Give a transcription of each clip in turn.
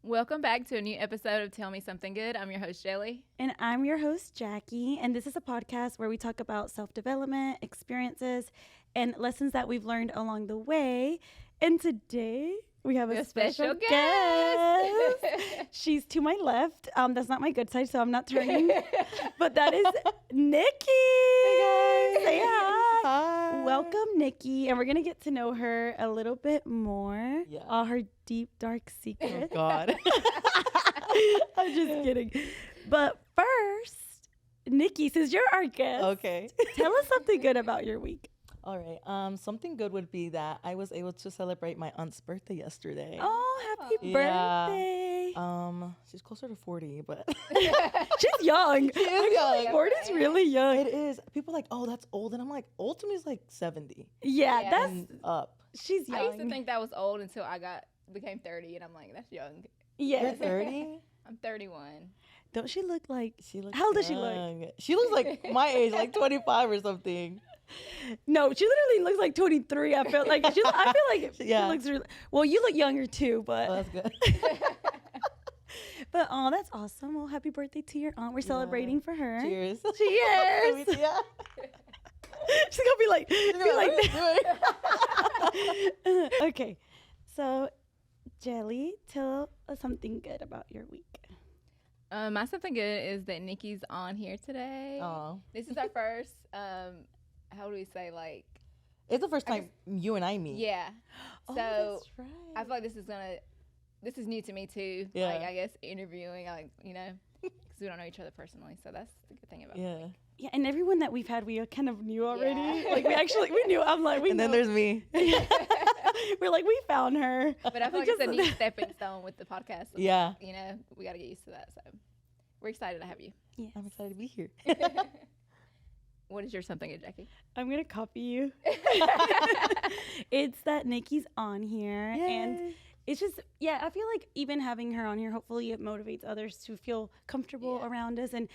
Welcome back to a new episode of Tell Me Something Good. I'm your host, Jelly. And I'm your host, Jackie. And this is a podcast where we talk about self development, experiences, and lessons that we've learned along the way. And today we have a special guest. She's to my left. That's not my good side, so I'm not turning. But that is Nikki. Hey guys. Say hi. Hi. Welcome, Nikki. And we're going to get to know her a little bit more. Yeah. All her deep, dark Oh secrets. God. I'm just kidding. But first, Nikki, since you're our guest, Okay. tell us something good about your week. All right. Something good would be that I was able to celebrate my aunt's birthday yesterday. Oh, happy Yeah. birthday. She's closer to 40, but She's young. she is young. 40's really young. It is. People are like, oh, that's old, and I'm like, old to me is like 70 Yeah, Yeah. that's and up. she's young. I used to think that was old until I became 30, and I'm like, that's young. Yes. You're 30. I'm 31. Don't she look like? She looks. How old does she look? young. She looks like my age, like 25 or something. No, she literally looks like 23. I feel like I feel like Yeah. she looks really. Well, you look younger too, but Oh, that's good. but oh, that's awesome. Well, happy birthday to your aunt. We're Yeah. celebrating for her. Cheers. Cheers. Yeah. She's gonna be like, Do it. okay, so Jelly, tell us something good about your week. My something good is that Nikki's on here today. Aw. This is our first, how do we say, like, It's the first I time you and I meet. yeah. Oh, So that's right. I feel like this is new to me too. Yeah. Like, I guess interviewing, like, because we don't know each other personally. So that's the good thing about it. Yeah. Yeah, and everyone that we've had, we kind of knew already. Yeah. Like we knew. I'm like, we And then know. there's me. We're like, we found her. But I feel like it's a neat stepping stone with the podcast. So, Yeah. you know, we got to get used to that. So we're excited to have you. Yes. I'm excited to be here. What is your something good, Jackie? I'm gonna copy you. It's that Nikki's on here, and it's just I feel like even having her on here, hopefully it motivates others to feel comfortable Yeah. around us. And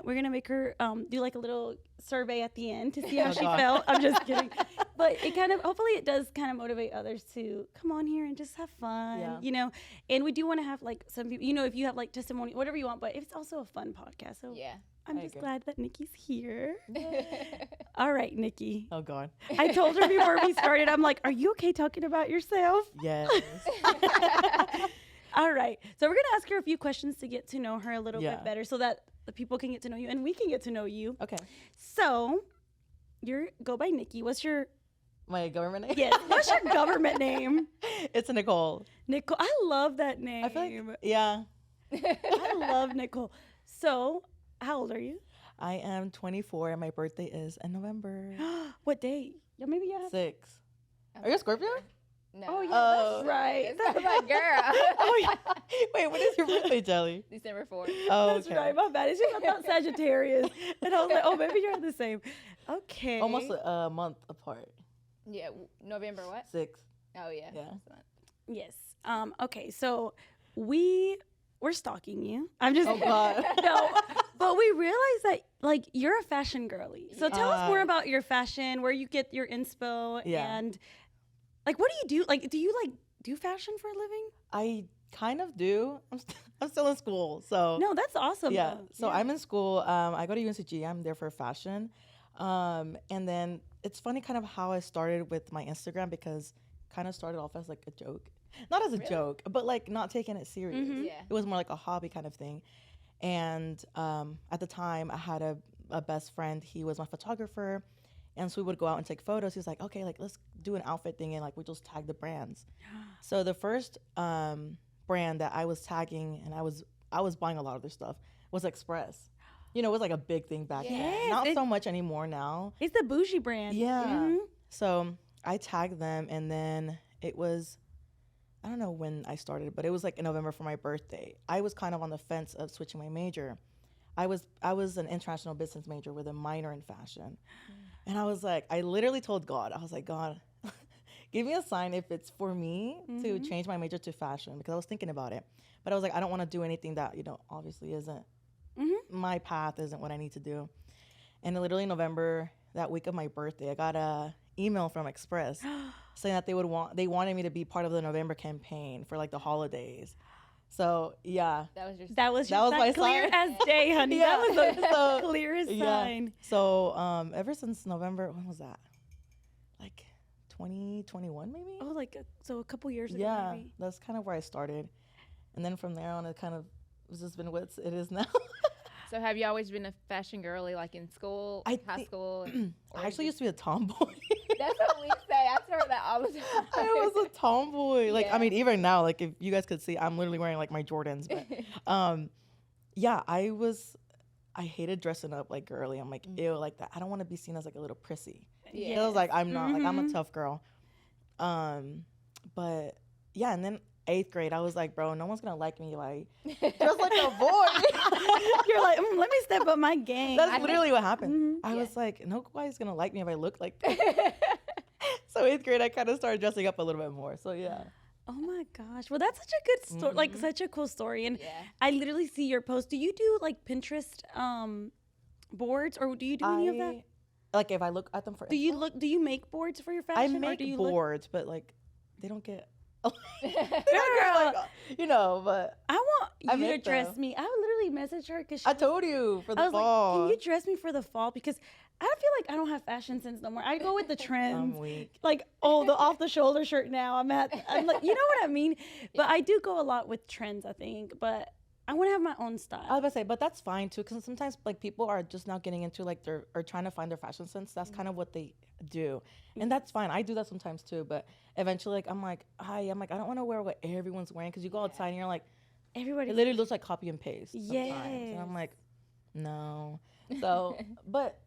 we're gonna make her do like a little survey at the end to see how Oh, she God. felt. I'm just kidding, but hopefully it does kind of motivate others to come on here and just have fun, Yeah. you know. And we do want to have like some people, you know, if you have like testimony, whatever you want, but it's also a fun podcast. So Yeah. I'm I just agree. glad that Nikki's here. All right, Nikki. Oh God. I told her before we started, I'm like, are you okay talking about yourself? Yes. All right. So we're going to ask her a few questions to get to know her a little Yeah. bit better so that the people can get to know you and we can get to know you. Okay. So go by Nikki. What's your, My government name. what's your government name? It's Nicole. Nicole. I love that name. I feel like yeah. I love Nicole. So how old are you? I am 24 and my birthday is in November What date? Yeah, maybe you have. 6. Are you a Scorpio? No. Oh, yeah, Oh. that's right. That's my girl. Oh yeah. Wait, when is your birthday, Jelly? December 4th. Oh, That's okay. right. My bad. It's just I thought Sagittarius. And I was like, oh, maybe you're the same. Okay. Almost a month apart. Yeah. November what? 6. Oh, yeah. Yeah. That's not- Yes. Okay. So we're stalking you. I'm just Oh God. no, but we realize that like you're a fashion girly. So tell us more about your fashion, where you get your inspo, Yeah. and like what do you do? Like, do you like do fashion for a living? I kind of do. I'm still in school, so No, that's awesome. yeah. though. So I'm in school. I go to UNCG. I'm there for fashion. And then it's funny kind of how I started with my Instagram because kind of started off as like a joke. Not as a Really? joke, but like not taking it serious. Mhm. Yeah. It was more like a hobby kind of thing. And at the time I had a best friend. He was my photographer. And so we would go out and take photos. He was like, okay, like let's do an outfit thing and like we just tag the brands. So the first brand that I was tagging and I was buying a lot of their stuff was Express. You know, it was like a big thing back Yes, then. Not so much anymore now. It's the bougie brand. Yeah. Mhm. So I tagged them and then it was, I don't know when I started, but it was like in November for my birthday. I was kind of on the fence of switching my major. I was an international business major with a minor in fashion. And I was like, I literally told God, I was like, God, give me a sign if it's for me to change my major to fashion because I was thinking about it. But I was like, I don't want to do anything that, you know, obviously isn't my path, isn't what I need to do. And literally in November, that week of my birthday, I got a email from Express saying that they wanted me to be part of the November campaign for like the holidays. So yeah, That was your. That was That was my clear sign. as day, honey. Yeah. That was the So, clearest yeah. sign. So ever since November, when was that? Like 2021 maybe? Oh, like so a couple years ago. Yeah, Maybe. that's kind of where I started, and then from there on, it kind of has just been what it is now. So have you always been a fashion girly, like in school, I high think- school? I actually used to be a tomboy. That's what we say. I heard that all the time. I was a tomboy. Like, Yeah. I mean, even now, like, if you guys could see, I'm literally wearing, like, my Jordans. But, yeah, I hated dressing up, like, girly. I'm like, ew, like that. I don't want to be seen as, like, a little prissy. Yeah. I was like, I'm not. Like, I'm Mhm. a tough girl. But, yeah, and then 8th grade, I was like, bro, no one's going to like me if I dress like a boy. You're like, let me step up my game. That's literally what happened. Mhm. I was like, nobody's going to like me if I look like that. So 8th grade, I kind of started dressing up a little bit more. So, yeah. Oh my gosh. Well, that's such a good story. Like Mhm. such a cool story. And Yeah. I literally see your post. Do you do like Pinterest boards or do you do any of that? Like, if I look at them for Do you info, do you make boards for your I fashion? or make do you boards, but, like, they don't get... Girl, you know, but I want I you to make dress them. me. I literally messaged her because I told you for the I was fall. like, can you dress me for the fall? Because I feel like I don't have fashion sense no more. I go with the trends. I'm weak. Like, oh, the off the shoulder shirt now. I'm like, you know what I mean? But I do go a lot with trends, I think. But I want to have my own I was style. about to say, but that's fine too, because sometimes like people are just now getting into like or trying to find their fashion sense. That's kind of what they do, and that's fine. I do that sometimes too, but eventually, like I'm like, I don't want to wear what everyone's wearing, because you go outside and you're like, Everybody. it literally looks like copy and paste. Sometimes. Yes. And I'm like, no. So, but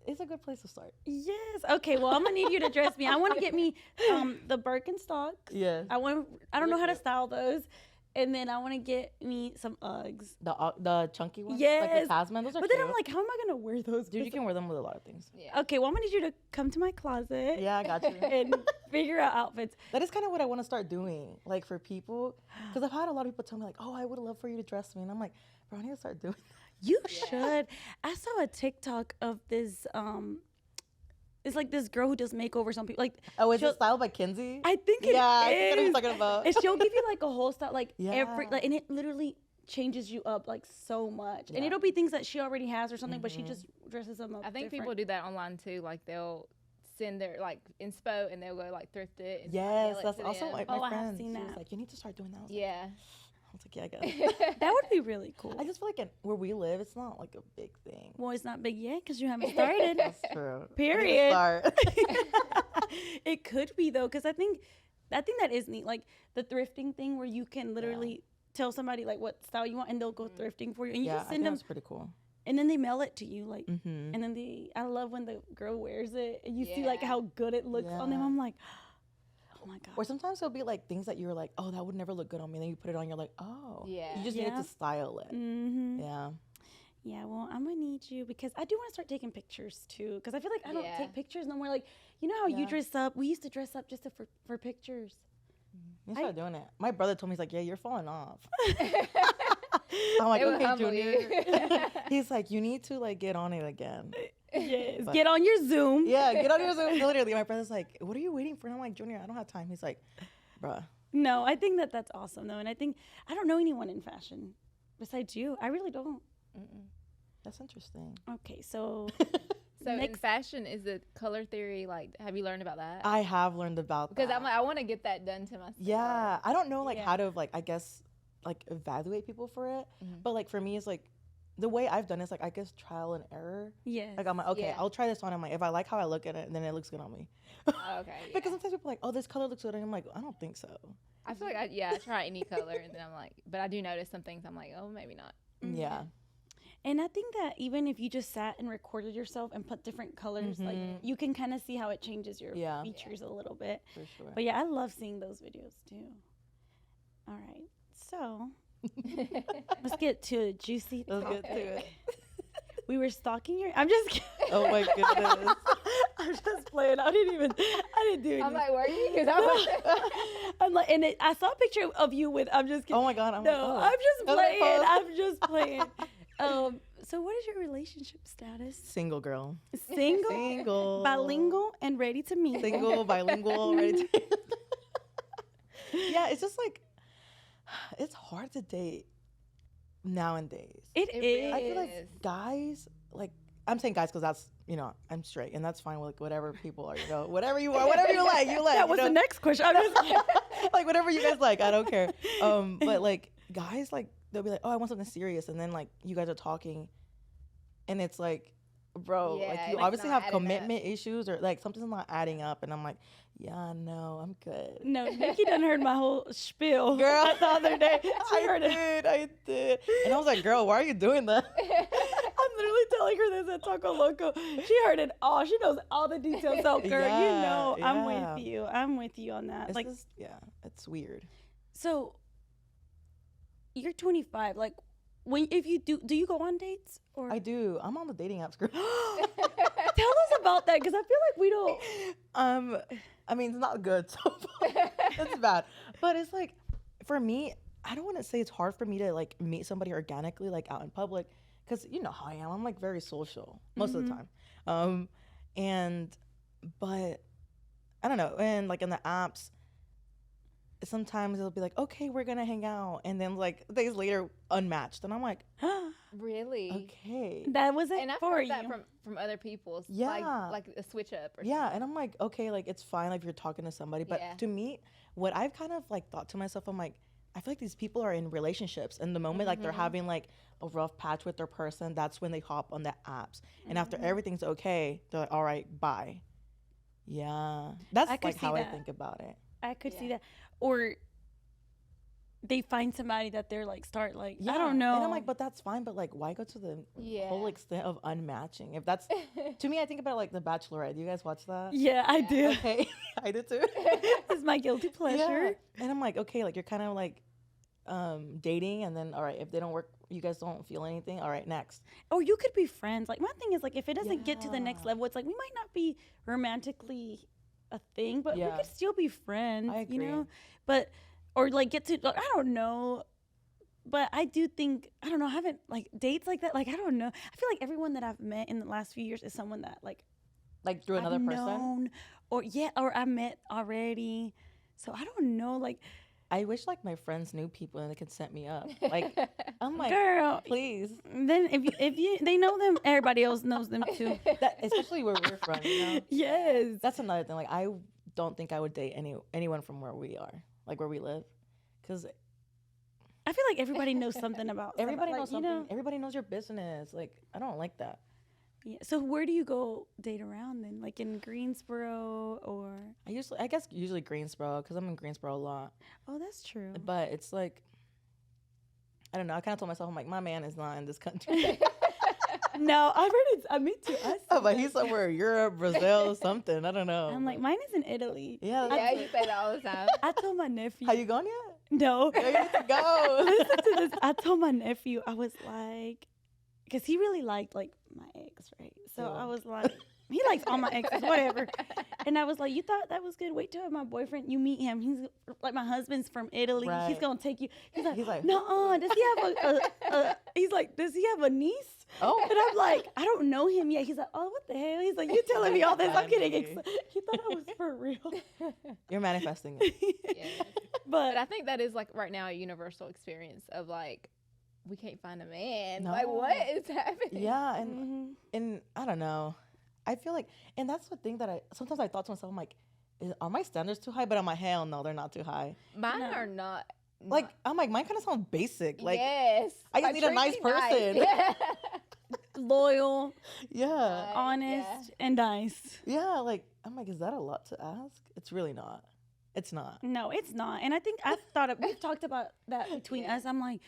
it's a good place to start. Yes. Okay. Well, I'm gonna need you to dress me. I want to get me the Birkenstocks. Yes. I don't know how to style those, and then I want to get me some Uggs. The chunky ones, like Yes. the Tasman. Those are But cute. then I'm like, how am I gonna wear those? Dude, you can wear them with a lot of things. Yeah. Okay. Well, I'm gonna need you to come to my closet. Yeah, I got you. And figure out outfits. That is kind of what I want to start doing, like for people, because I've had a lot of people tell me like, "Oh, I would love for you to dress me," and I'm like, "Bro, I need to start doing." You should. I saw a TikTok of this. It's like this girl who does makeovers on people. Like, Oh, is she'll- it styled by Kinsey? I think it yeah, I think I know what is. you're talking about. And she'll give you like a whole style, like every, Yeah. like, and it literally changes you up like so much. And Yeah. it'll be things that she already has or something, but she just dresses them up. I think different. people do that online too. Like they'll send their like inspo and they'll go like thrift it. And Yes, mail it that's to also them. my Oh, I have friend. seen She was that. like, "You need to start doing that." I was Yeah. like, "Yeah, I guess." That would be really cool. I just feel like where we live, it's not like a big thing. Well, it's not big yet because you haven't started. That's true. Period. Start. It could be though, because I think that is neat. Like the thrifting thing where you can literally tell somebody like what style you want and they'll go thrifting for you. And you Yeah, I just think send them that's pretty cool. and then they mail it to you. Like Mm-hmm. and then I love when the girl wears it and you see like Yeah. how good it looks on them. Yeah. I'm like, oh my God. Or sometimes it'll be like things that you were like, "Oh, that would never look good on me." Then you put it on, you're like, "Oh, Yeah. You just needed Yeah. to style it." Mm-hmm. Yeah. Yeah, well, I'm gonna need you because I do want to start taking pictures too. Because I feel like I don't Yeah. take pictures no more. Like, you know how you Yeah. dress up? We used to dress up just for pictures. You start doing it. My brother told me, he's like, "Yeah, you're falling off." I'm like, It will "Okay, humble Junior." you. He's like, "You need to like get on it again." Yes. But- Get on your Zoom. Yeah, get on your Zoom. Literally, my brother's like, "What are you waiting for?" And I'm like, "Junior, I don't have time." He's like, "Bruh." No, I think that's awesome though, and I think I don't know anyone in fashion besides you. I really don't. That's interesting. Okay, so So in Next- fashion, is the color theory like? Have you learned about that? I have learned about Because that. I'm like, I want to get that done to myself. Yeah, I don't know like Yeah. how to like I guess like evaluate people for it, Mhm. but like for me, it's like the way I've done it is like I guess trial and error. yes. Like I'm like, okay, Yeah. I'll try this on. I'm like, if I like how I look at it, then it looks good on me. Oh, okay. Because Yeah. sometimes people are like, "Oh, this color looks good," and I'm like, I don't think so. I feel like I try any color and then I'm like, but I do notice some things. I'm like, oh, maybe not. Yeah. And I think that even if you just sat and recorded yourself and put different colors, like you can kind of see how it changes your Yeah. features a little bit. For sure. But yeah, I love seeing those videos too. All right, so let's get to a juicy Let's get to topic. it. We were stalking your. I'm just kidding. Oh my goodness. I'm just playing. I didn't do anything. I'm like, were you? Because I'm I'm like, and I saw a picture of you with. I'm just kidding. Oh my god. I'm No, like, oh. I'm just I'm like, playing. oh. I'm just playing. So what is your relationship status? Single girl. Single, Single. bilingual, and ready to meet. Single, bilingual, ready to. Yeah, it's just like it's hard to date nowadays. It It is. really I feel is. like guys, like, I'm saying guys because that's, I'm straight, and that's fine with like whatever people are, whatever you are, whatever you like, That was the next question. I'm just like whatever you guys like, I don't care. But like guys, like they'll be like, oh, I want something serious, and then like you guys are talking, and it's like, bro, Yeah, like you it's obviously not have adding commitment issues or like something's not adding up, and I'm like, yeah, no, I'm good. No, Nikki done heard my whole spiel. Girl, the other day. She heard it. I did, and I was like, girl, why are you doing that? I'm literally telling her this at Taco Loco. She heard it all. She knows all the details. So, girl, Yeah, I'm yeah. with you. I'm with you on that. It's like, just, yeah, it's weird. so you're 25. Like, if you do you go on dates or? I do. I'm on the dating apps, girl. Tell us about that, because I feel like we don't. I mean, it's not good. So it's bad. But it's like, for me, I don't want to say it's hard for me to like meet somebody organically, like out in public, because you know how I am. I'm like very social most of the time. But I don't know. And like in the apps, sometimes it'll be like, okay, we're gonna hang out, and then like days later, unmatched, and I'm like, Really? okay. That was it And I've for heard you. that from other people. Yeah. Like a switch up. Or Yeah, and I'm like, okay, like it's fine like if you're talking to somebody, but Yeah. to me, what I've kind of like thought to myself, I'm like, I feel like these people are in relationships, and the moment like they're having like a rough patch with their person, that's when they hop on the apps, and after everything's okay, they're like, all right, bye. Yeah, that's I could like see how I that. think about it. I could see Yeah. that. Or they find somebody that they're like, start like, I Yeah, don't know. and I'm like, but that's fine, but like, why go to the Yeah. whole extent of unmatching? If that's to me, I think about it like The Bachelorette. Do you guys watch that? Yeah, I do. Okay, I did too. It's my guilty pleasure. Yeah. And I'm like, okay, like you're kind of like dating, and then all right, if they don't work, you guys don't feel anything, all right, next. Or you could be friends. Like, my thing is, like, if it doesn't get to the next Yeah. level, it's like we might not be romantically a thing, but we Yeah. could still be friends. I You know, agree. but or like get to like, I don't know. But I do think, I don't know, I haven't like dates like that. Like, I don't know. I feel like everyone that I've met in the last few years is someone that like Like through another I've person. known, or I met already. So I don't know. Like, I wish like my friends knew people and they could set me up. Like I'm like, girl, please. then if you they know them, everybody else knows them too. That, especially where we're from, Yes. That's another thing. Like I don't think I would date anyone from where we are, like where we live, because I feel like everybody knows something about everybody somebody, knows like, something. Everybody knows your business. Like I don't like that. Yeah. So where do you go date around then? Like in Greensboro or? I guess usually Greensboro, because I'm in Greensboro a lot. Oh, that's true. But it's like, I don't know. I kind of told myself, I'm like, my man is not in this country. No, I've heard it's. Me too. Oh, but he's somewhere Europe, Brazil, something. I don't know. I'm like, mine is in Italy. yeah. Yeah, you say that all the time. I told my nephew. Have you gone yet? No. Yeah, you need to go. Listen to this. I told my nephew, I was like, because he really liked like my ex, right? So Yeah. I was like, he likes all my exes, whatever. And I was like, you thought that was good? Wait till my boyfriend, you meet him. He's like, my husband's from Italy. He's Right. gonna take you. He's He's like, like, no, does he have a? He's like, does he have a niece? Oh. And I'm like, I don't know him yet. He's like, oh, what the hell? He's like, you telling me all this? I'm getting Funny. excited. He thought I was for real. You're manifesting it. Yeah. But But I think that is like right now a universal experience of like we can't find a man. No. Like what is happening? Yeah, and mhm. and I don't know. I feel like, and that's the thing that sometimes I thought to myself, I'm like, are my standards too high? But I'm like, hell no, they're not too high. Mine No. are not. Like I'm like, mine kind of sounds basic. Like yes. I just Like, need a treat nice me person. Yeah. Loyal, yeah, Right, honest, and nice. yeah. Like I'm like, is that a lot to ask? It's really not. It's not. No, it's not. And I think we've talked about that between Yeah. us. I'm like,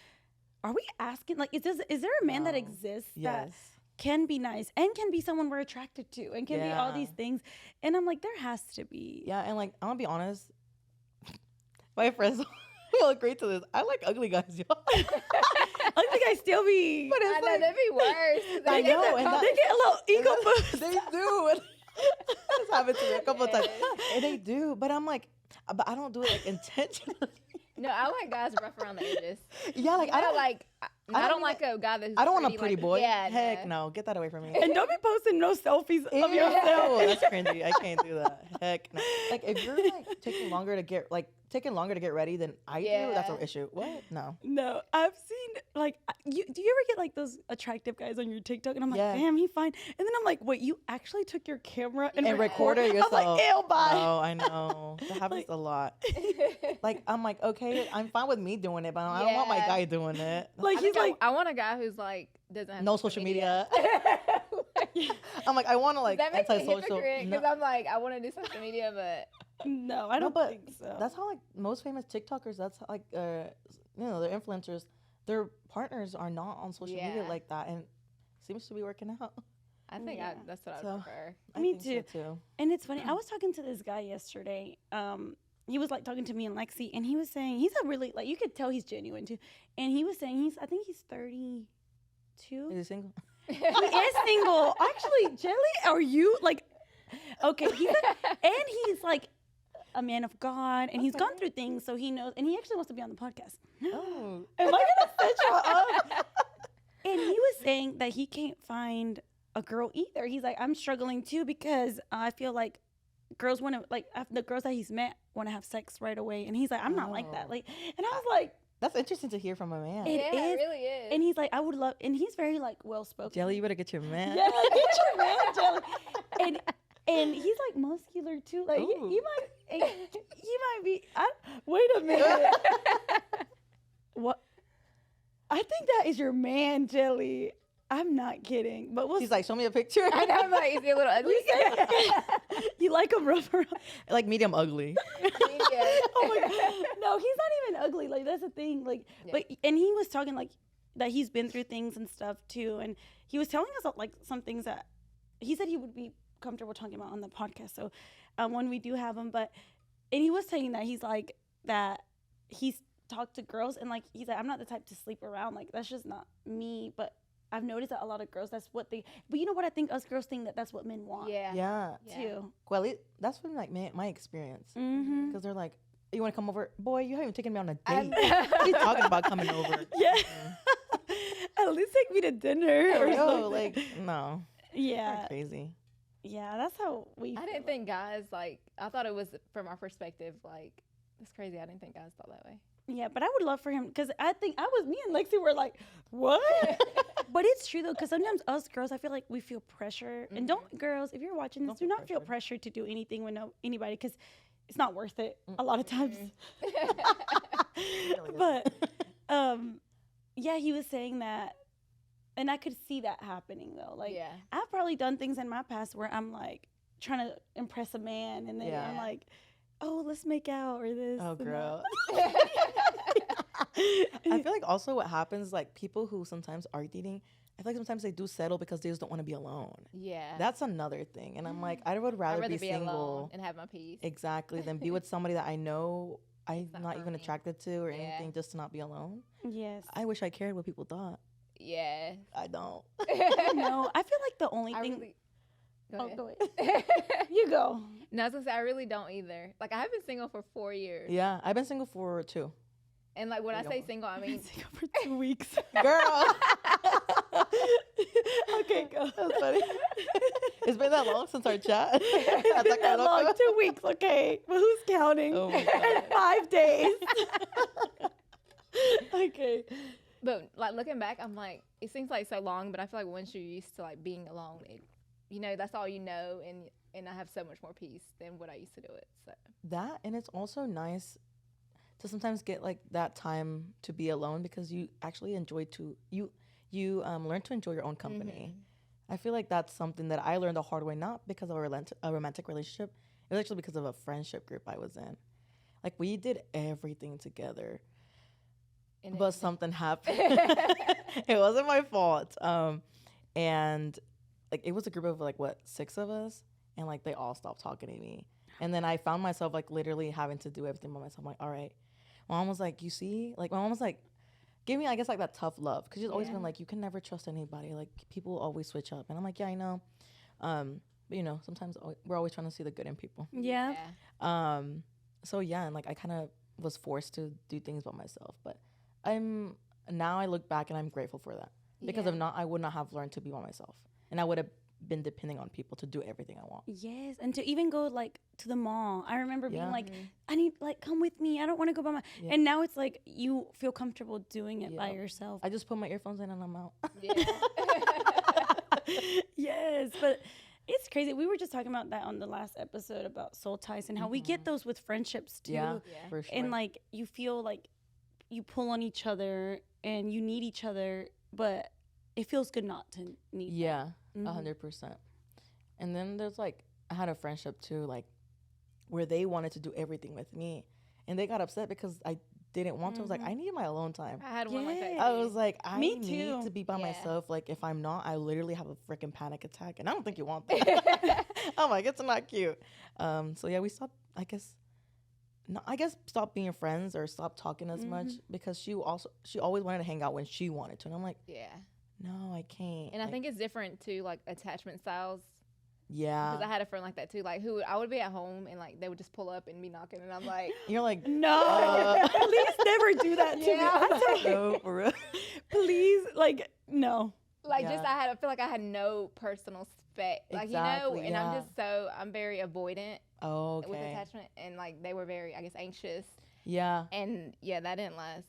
are we asking, like, is there a man that No. exists that Yes. can be nice and can be someone we're attracted to and can be all Yeah. these things? And I'm like, there has to be. Yeah, and like I'm gonna be honest, my friends will agree to this. I like ugly guys, y'all. I think I still be. But I it's know like, that'd be worse. I They get know, the and com- They get a little ego boost. they do. It's happened to me a couple of times, Yes. and they do. But I'm like, I don't do it like intentionally. No, I like guys rough around the edges. Yeah, like I I don't like I don't like a guy that's. I don't want a pretty, pretty like, boy. Yeah, Heck no. Get that away from me. And don't be posting no selfies of Ew, yourself. that's cringy. I can't do that. Heck no. Like if you're like taking longer to get ready than I do, that's an Yeah. issue. What? No. No, I've seen like do you ever get like those attractive guys on your TikTok and I'm like, Yeah. damn, he fine. And then I'm like, wait, you actually took your camera and, And recorded yourself. I'm like, ew, bye. No, I know. That happens Like- a lot. Like I'm like, okay, I'm fine with me doing it, but I don't want my Yeah. guy doing it. Like he's like, I want a guy who's like doesn't have No social media. Like, I'm like, I want to like that makes me a antisocial. hypocrite because I'm like, I want to do social media, but no, I No, don't but think so. that's how like most famous TikTokers. That's how, like they're influencers. Their partners are not on social media Yeah. like that, and seems to be working out. I think Yeah. that's what I So- would prefer. I Me think so, too. And it's funny. I was talking to this guy yesterday. He was like talking to me and Lexi, and he was saying he's a really like you could tell he's genuine too. And he was saying I think he's 32. Is he single? He is single. Actually, Jelly, are you like? Okay, and he's like a man of God, and he's Okay. gone through things, so he knows. And he actually wants to be on the podcast. Oh, Am I gonna set you up? And he was saying that he can't find a girl either. He's like, I'm struggling too because I feel like girls want to like the girls that he's met want to have sex right away, and he's like, I'm not like that. Oh. Like, and I was like, that's interesting to hear from a man. It yeah, is. it really is. and he's like, I would love, and he's very like well spoken. Jelly, you better get your man. Yeah, get your man, Jelly. And he's like muscular too. Like he Ooh. might be. Wait a minute. What? I think that is your man, Jelly. I'm not kidding. But we'll He's like, show me a picture. I know, I'm like, is he a little ugly? you like him rough around. Like medium ugly. Yeah. Oh my god. No, he's not even ugly. Like that's the thing. Like, Yeah. but and he was talking like that he's been through things and stuff too, and he was telling us like some things that he said he would be comfortable talking about on the podcast. So when we do have him, and he was saying that he's like that he's talked to girls and like he's like I'm not the type to sleep around. Like that's just not me. But I've noticed that a lot of girls that's what they. But you know what I think us girls think that's what men want. Yeah. Yeah. Too. Well, that's been like my experience. Mm-hmm. Because they're like, you want to come over? Boy, you haven't even taken me on a I date. know. What are you talking about coming over? Yeah. At least take me to dinner or Yo, something. like, no. Yeah. You're crazy. Yeah, that's how we. I feel. didn't think guys like. I thought it was from our perspective. Like it's crazy. I didn't think guys thought that way. Yeah, but I would love for him because I think me and Lexi were like, what? But it's true though, because sometimes us girls, I feel like we feel pressure. And don't girls, if you're watching this, Don't do feel not feel pressure. pressure to do anything with anybody because it's not worth it a lot of times. Really But yeah, he was saying that, and I could see that happening though. Like yeah. I've probably done things in my past where I'm like trying to impress a man, and then Yeah. I'm like, oh, let's make out or this. Oh, and that. girl. I feel like also what happens, like people who sometimes are dating, I feel like sometimes they do settle because they just don't want to be alone. Yeah. That's another thing. And I'm like, I would I'd rather, rather be be single. alone and have my peace. Exactly. Than be with somebody that I know I'm not not for even me. attracted to or Yeah. anything, just to not be alone. Yes. I wish I cared what people thought. Yeah. I don't. No, I feel like the only I thing. really. Go Oh, ahead. go ahead. You go. No, I was gonna say I really don't either. Like I have been single for 4 years, Yeah, I've been single for 2. and like when I You say don't- single, I I've been mean single for 2 weeks. Girl. Okay, go. That's funny. It's been that long since our chat. It's been that long, 2 weeks. Okay, but who's counting? Oh my And God. 5 days. Okay. But like looking back, I'm like, it seems like so long, but I feel like once you're used to like being alone, that's all you know, and I have so much more peace than what I used to do it. So That, and it's also nice to sometimes get like that time to be alone because you actually you learn to enjoy your own company. I feel like that's something that I learned the hard way, not because of a romantic relationship. It was actually because of a friendship group I was in. Like we did everything together, and but something happened. It wasn't my fault. And like it was a group of like 6 of us, and like they all stopped talking to me. And then I found myself like literally having to do everything by myself. I'm like, all right. My mom was like, you see, like my mom was like, give me, I guess, like that tough love, because she's always Yeah. been like, you can never trust anybody. Like people always switch up, and I'm like, yeah, I know. But sometimes we're always trying to see the good in people. Yeah. So yeah, and like I kind of was forced to do things by myself, but I'm now I look back and I'm grateful for that. Because if not, I would not have learned to be by myself. And I would have been depending on people to do everything I want. Yes, and to even go like to the mall. I remember being like, I need like come with me. I don't want to go by my. Yeah. And now it's like you feel comfortable doing it by yourself. I just put my earphones in and I'm out. Yeah. Yes, but it's crazy. We were just talking about that on the last episode about soul ties and how we get those with friendships too. Yeah, for sure. And like you feel like you pull on each other and you need each other, but it feels good not to need. Yeah, 100%. And then there's like, I had a friendship too, like where they wanted to do everything with me, and they got upset because I didn't want to. I was like, I need my alone time. I had one like that. I was like, I Me need too. to be by myself. Like if I'm not, I literally have a freaking panic attack, and I don't think you want that. I'm like, it's not cute. So yeah, we stopped. I guess stop being friends or stop talking as much because she always wanted to hang out when she wanted to, and I'm like, no, I can't. And I think it's different too, like attachment styles. Yeah. Because I had a friend like that too. Like I would be at home and like they would just pull up and be knocking, and I'm like, you're like, no, please never do that to me. No, for real. Please, like, no. Like I feel like I had no personal space, like exactly, and I'm very avoidant with attachment, and like they were very, I guess, anxious. Yeah. And that didn't last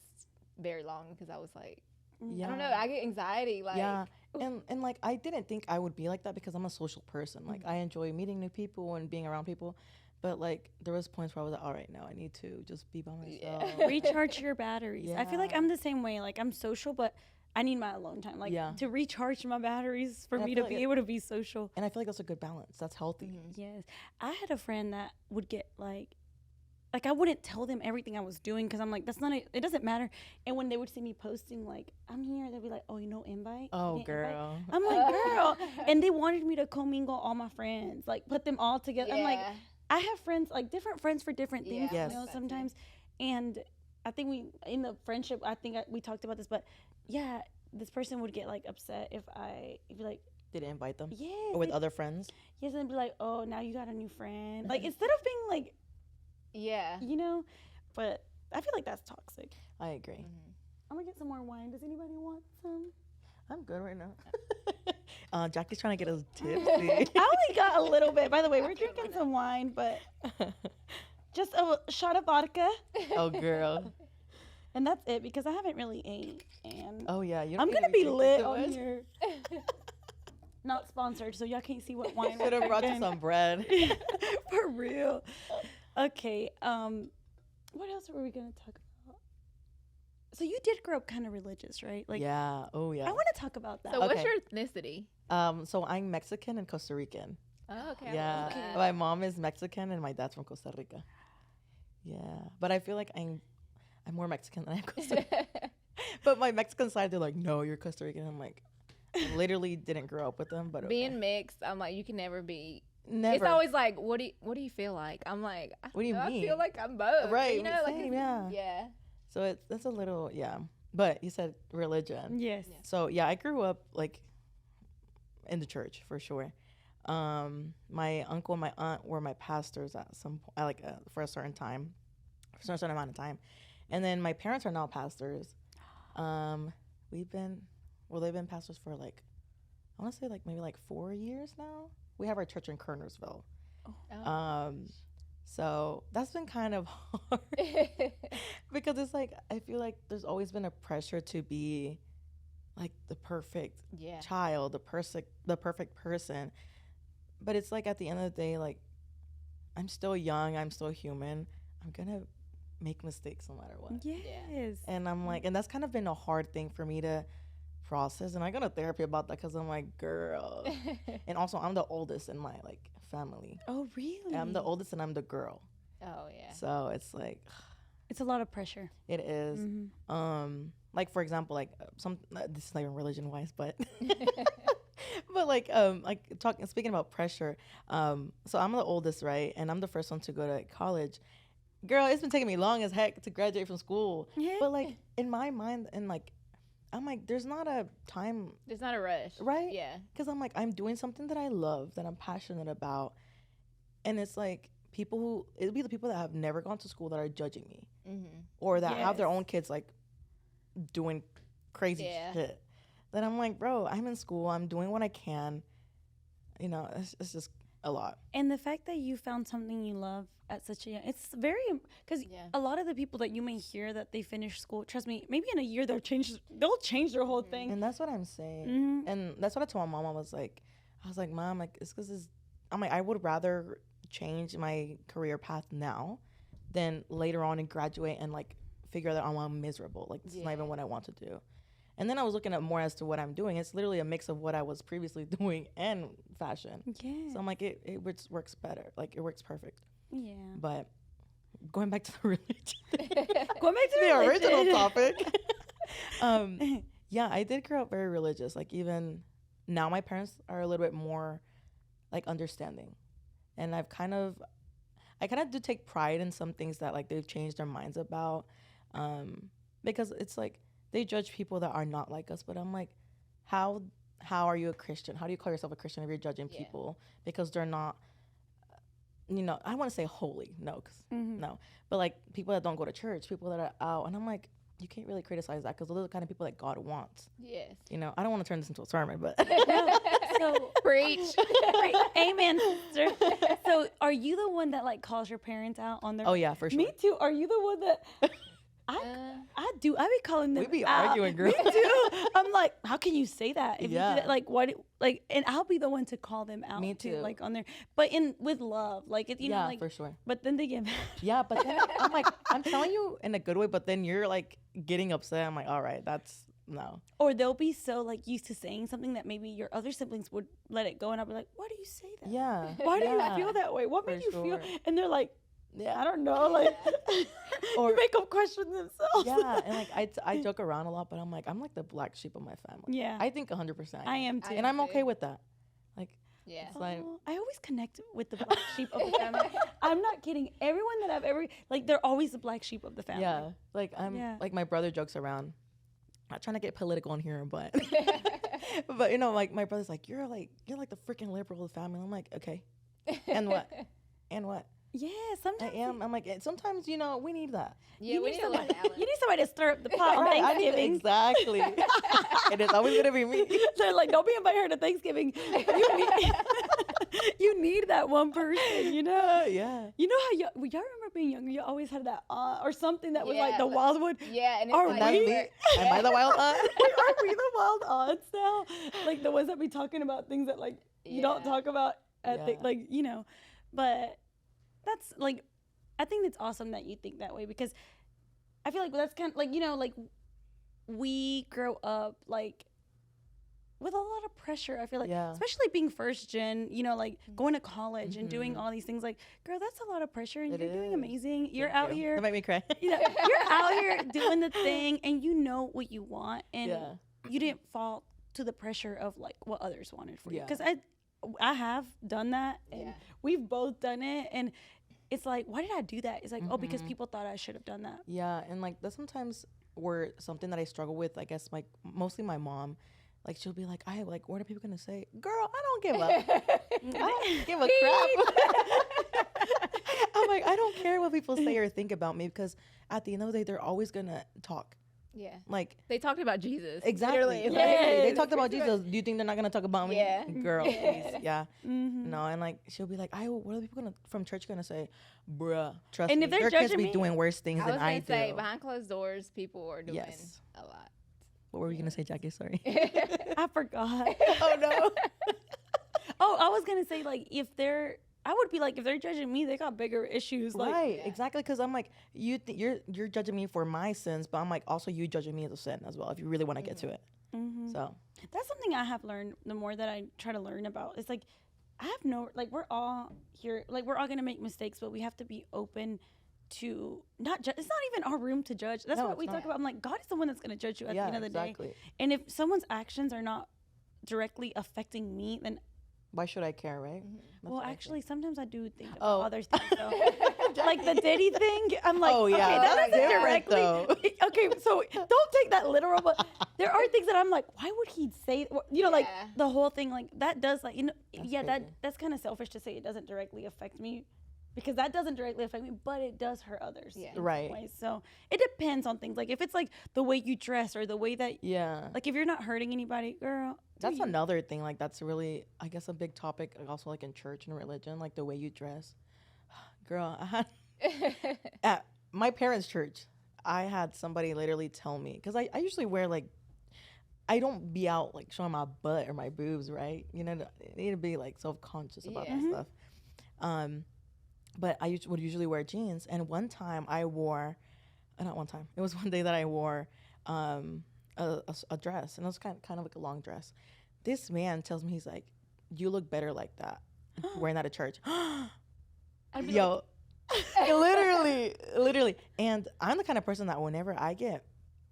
very long because I was like, I don't know, I get anxiety. Like, and like I didn't think I would be like that because I'm a social person. Like I enjoy meeting new people and being around people. But like there was points where I was like, all right, now I need to just be by myself. Recharge your batteries. I feel like I'm the same way. Like I'm social, but I need my alone time. Like to recharge my batteries for me to be able to be social. And I feel like that's a good balance. That's healthy. Yes. I had a friend that would get like I wouldn't tell them everything I was doing because I'm like, it doesn't matter. And when they would see me posting like, I'm here, they'd be like, oh, invite? Oh, girl. Invite? I'm like, girl. And they wanted me to commingle all my friends, like put them all together. I'm like, I have friends, like different friends for different things, you know, sometimes. And I think in the friendship, we talked about this, but yeah, this person would get like upset if like, didn't invite them? Yes. Or with other friends? Yes, and be like, oh, now you got a new friend. Like, instead of being like, you know, but I feel like that's toxic. I agree. I'm gonna get some more wine. Does anybody want some? I'm good right now. Jackie's trying to get us tipsy. I only got a little bit. By the way, we're drinking some wine, but just a shot of vodka. Oh, girl. And that's it because I haven't really ate. And I'm gonna be lit on here. Not sponsored, so y'all can't see what wine. Should have brought you some bread. For real. Okay. What else were we gonna talk about? So you did grow up kind of religious, right? Like, yeah. Oh, yeah. I want to talk about that. So what's your ethnicity? So I'm Mexican and Costa Rican. Oh, okay. Yeah. Okay. My mom is Mexican and my dad's from Costa Rica. Yeah. But I feel like I'm more Mexican than I am Costa Rican. But my Mexican side, they're like, no, you're Costa Rican. I'm like, I literally didn't grow up with them. But being mixed, I'm like, you can never be. Never. It's always like, what do you feel like? I'm like, what do you mean? I feel like I'm both. Right. You know, same, like yeah. So that's a little, But you said religion. Yes. So I grew up like in the church for sure. My uncle and my aunt were my pastors at some point, for a certain time, for a certain amount of time, and then my parents are now pastors. They've been pastors for like, I want to say like maybe like 4 years now. We have our church in Kernersville. So that's been kind of hard because it's like, I feel like there's always been a pressure to be like the perfect child, the perfect person. But it's like at the end of the day, like I'm still young, I'm still human. I'm going to make mistakes no matter what. Yes. And I'm like, and that's kind of been a hard thing for me to process. And I go to therapy about that because I'm like, girl. And also I'm the oldest in my like family. Oh, really? I'm the oldest and I'm the girl. Oh, yeah. So it's like, it's a lot of pressure. It is. Like for example, like this is not even religion wise, but but like speaking about pressure. So I'm the oldest, right? And I'm the first one to go to college. Girl, it's been taking me long as heck to graduate from school. But like in my mind, and like I'm like, there's not a time. There's not a rush. Right? Yeah. Because I'm like, I'm doing something that I love, that I'm passionate about. And it's like it'll be the people that have never gone to school that are judging me. Or that have their own kids like doing crazy Yeah. shit. Then I'm like, bro, I'm in school. I'm doing what I can. You know, it's just a lot. And the fact that you found something you love at such a young, it's very, because Yeah. a lot of the people that you may hear that they finish school, trust me, maybe in a year they'll change their whole thing. And that's what I'm saying. Mhm. And that's what I told my mom. I was like, Mom, like, it's because I'm like, I would rather change my career path now than later on and graduate and like figure that I'm miserable. Like, it's not even what I want to do. And then I was looking at more as to what I'm doing. It's literally a mix of what I was previously doing and fashion. Yeah. So I'm like, it works better. Like, it works perfect. Yeah. But going back to the religion. Going back to the religion. original topic. Yeah, I did grow up very religious. Like, even now my parents are a little bit more like understanding. And I kind of do take pride in some things that like they've changed their minds about. Because it's like they judge people that are not like us, but I'm like, how are you a Christian? How do you call yourself a Christian if you're judging people because they're not, you know, I want to say holy, no, no, but like people that don't go to church, people that are out, and I'm like, you can't really criticize that because those are the kind of people that God wants. Yes. You know, I don't want to turn this into a sermon, but So Preach. amen, sister. So are you the one that like calls your parents out on their? oh yeah, for sure. Me too. Are you the one that? I do. I be calling them. We be out. arguing, girl. Me too. I'm like, how can you say that? If you Yeah. do that, like what? Like, and I'll be the one to call them out. Me too. Like on their, but with love, like you know, Yeah, like for sure. But then they get mad. Yeah, but then I'm like, I'm telling you in a good way, but then you're like getting upset. I'm like, all right, that's no. Or they'll be so like used to saying something that maybe your other siblings would let it go, and I'll be like, why do you say that? Yeah. Why do yeah, you feel that way? What for made you feel? sure. And they're like, Yeah. I don't know, like, Or- you make them question themselves. Yeah, and like I joke around a lot, but I'm like the black sheep of my family. Yeah. I think 100%. I am too. and I'm okay with that. Like, Yeah. it's like, Oh, I always connect with the black sheep of the family. I'm not kidding. Everyone that I've ever like, they're always the black sheep of the family. yeah, like Yeah. like my brother jokes around. Not trying to get political in here, but but you know, like my brother's like you're like the freaking liberal of the family. I'm like, okay, and what, and what? Yeah. I Sometimes am. I'm like, sometimes you know we need that. Yeah, you we need need a lot of somebody. balance. You need somebody to stir up the pot on Right, I need- Thanksgiving. exactly. And it's always gonna be me. They're like, don't be inviting her to Thanksgiving. You need that one person, you know? Yeah. You know how y'all remember being younger? You always had that aunt or something that was like Yeah, the like- wildwood. Yeah, and it's Are like That's we- me. Am I the wild aunt? Are we the wild aunts now? Like the ones that be talking about things that like you don't Yeah. talk about at Yeah. like, you know. But that's like, I think it's awesome that you think that way because I feel like that's kind of like, you know, like we grow up like with a lot of pressure. I feel like, Yeah. especially being first gen, you know, like going to college and doing all these things. Like, girl, that's a lot of pressure, and It you're doing is. amazing. You're Thank out you. here, That made me cry. you know, you're out here doing the thing, and you know what you want, and Yeah. you didn't fall to the pressure of like what others wanted for you. Yeah. Because I have done that, and Yeah. we've both done it, and it's like, why did I do that? It's like, oh, because people thought I should have done that. Yeah, and like that's sometimes where something that I struggle with, I guess, like mostly my mom, like she'll be like, what are people gonna say? Girl, I don't give a, I don't give a crap. I'm like, I don't care what people say or think about me because at the end of the day, they're always gonna talk. Yeah. Like They talked about Jesus. exactly, Literally. exactly. They Yes. talked about Jesus. Do you think they're not gonna talk about me? Yeah. Girl, please. Yeah. Mm-hmm. No, and like she'll be like, what are people from church gonna say? Bruh, trust And me, if they're your kids judging be me- doing worse things I than was I gonna do. say behind closed doors, people are doing Yes. a lot. What were we gonna say, Jackie? Sorry. I forgot. Oh no. Oh, I was gonna say like if they're judging me, they got bigger issues. Like, Right, Yeah. exactly. Because I'm like, you're judging me for my sins, but I'm like also you judging me as a sin as well. If you really want to get to it, mhm. so That's something I have learned the more that I try to learn about. It's like I have no like we're all here, like we're all gonna make mistakes, but we have to be open to not judge. It's not even our room to judge. That's No, what it's we not. talk about. I'm like, God is the one that's gonna judge you at yeah, the end of the exactly. day. And if someone's actions are not directly affecting me, then Why should I care, right? That's well, what I actually, sometimes I do think about Oh. other things. Though. Like the Diddy thing, I'm like, Oh, yeah, okay, that's that doesn't different, directly. Okay, so don't take that literal, but there are things that I'm like, why would he say? You know, like Yeah. the whole thing, like that does, like you know, That's yeah, crazy. that's kind of selfish to say it doesn't directly affect me, because that doesn't directly affect me, but it does hurt others. Yeah. in Right. some ways. So it depends on things. Like if it's like the way you dress or the way that, Yeah. like if you're not hurting anybody, girl. do That's you. another thing. Like that's really, I guess, a big topic. Like, also, like in church and religion, like the way you dress. Girl, I had at my parents' church, I had somebody literally tell me, because I usually wear like, I don't be out like showing my butt or my boobs, right? You know, I need to be like self-conscious about that Yeah. stuff. But I would usually wear jeans. And one time I wore, not one time, it was one day that I wore a dress. And it was kind of like a long dress. This man tells me, he's like, you look better like that, wearing that at church. I'd be Yo, literally. And I'm the kind of person that whenever I get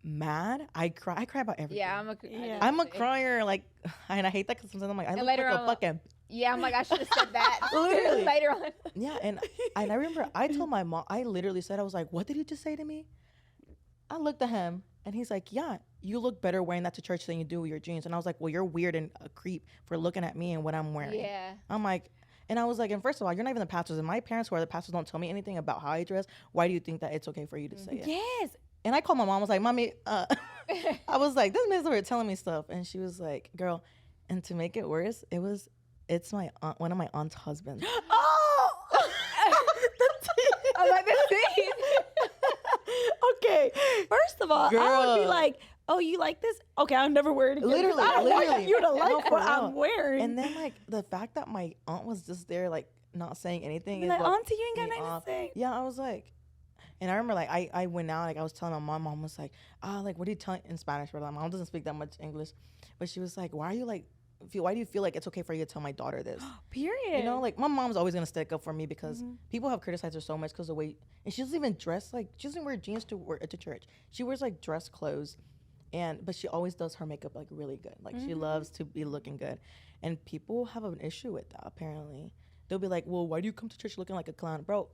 mad, I cry about everything. Yeah, Yeah. I'm a crier, like, and I hate that because sometimes I'm like, I look later like a on, fucking, Yeah, I'm like, I should have said that Literally. later on. yeah. And I remember I told my mom, I literally said, I was like, what did you just say to me? I looked at him and he's like, yeah, you look better wearing that to church than you do with your jeans. And I was like, well, you're weird and a creep for looking at me and what I'm wearing. Yeah. I'm like, and I was like, and first of all, you're not even the pastors. And my parents, who are the pastors, don't tell me anything about how I dress. Why do you think that it's okay for you to say it? Yes. And I called my mom. I was like, Mommy, I was like, this man's over here telling me stuff. And she was like, girl, and to make it worse, it's my aunt, one of my aunt's husbands. Oh! I'm like, this thing. Okay. First of all, I would be Girl. like, oh, you like this? Okay, I'll never wear it again. 'cause Literally, I don't want literally. you to No, like for what real. I'm wearing. And then like the fact that my aunt was just there, like not saying anything. Be is like, what Auntie, you ain't got me nothing off. to say. Yeah, I was like, and I remember like I went out, like I was telling my mom was like, like what are you telling in Spanish? But my mom doesn't speak that much English, but she was like, why do you feel like it's okay for you to tell my daughter this? Period. You know, like my mom's always gonna stick up for me because people have criticized her so much because the way, and she doesn't even dress like, she doesn't wear jeans to church. She wears like dress clothes, but she always does her makeup like really good. Like she loves to be looking good, and people have an issue with that. Apparently, they'll be like, well, why do you come to church looking like a clown, bro?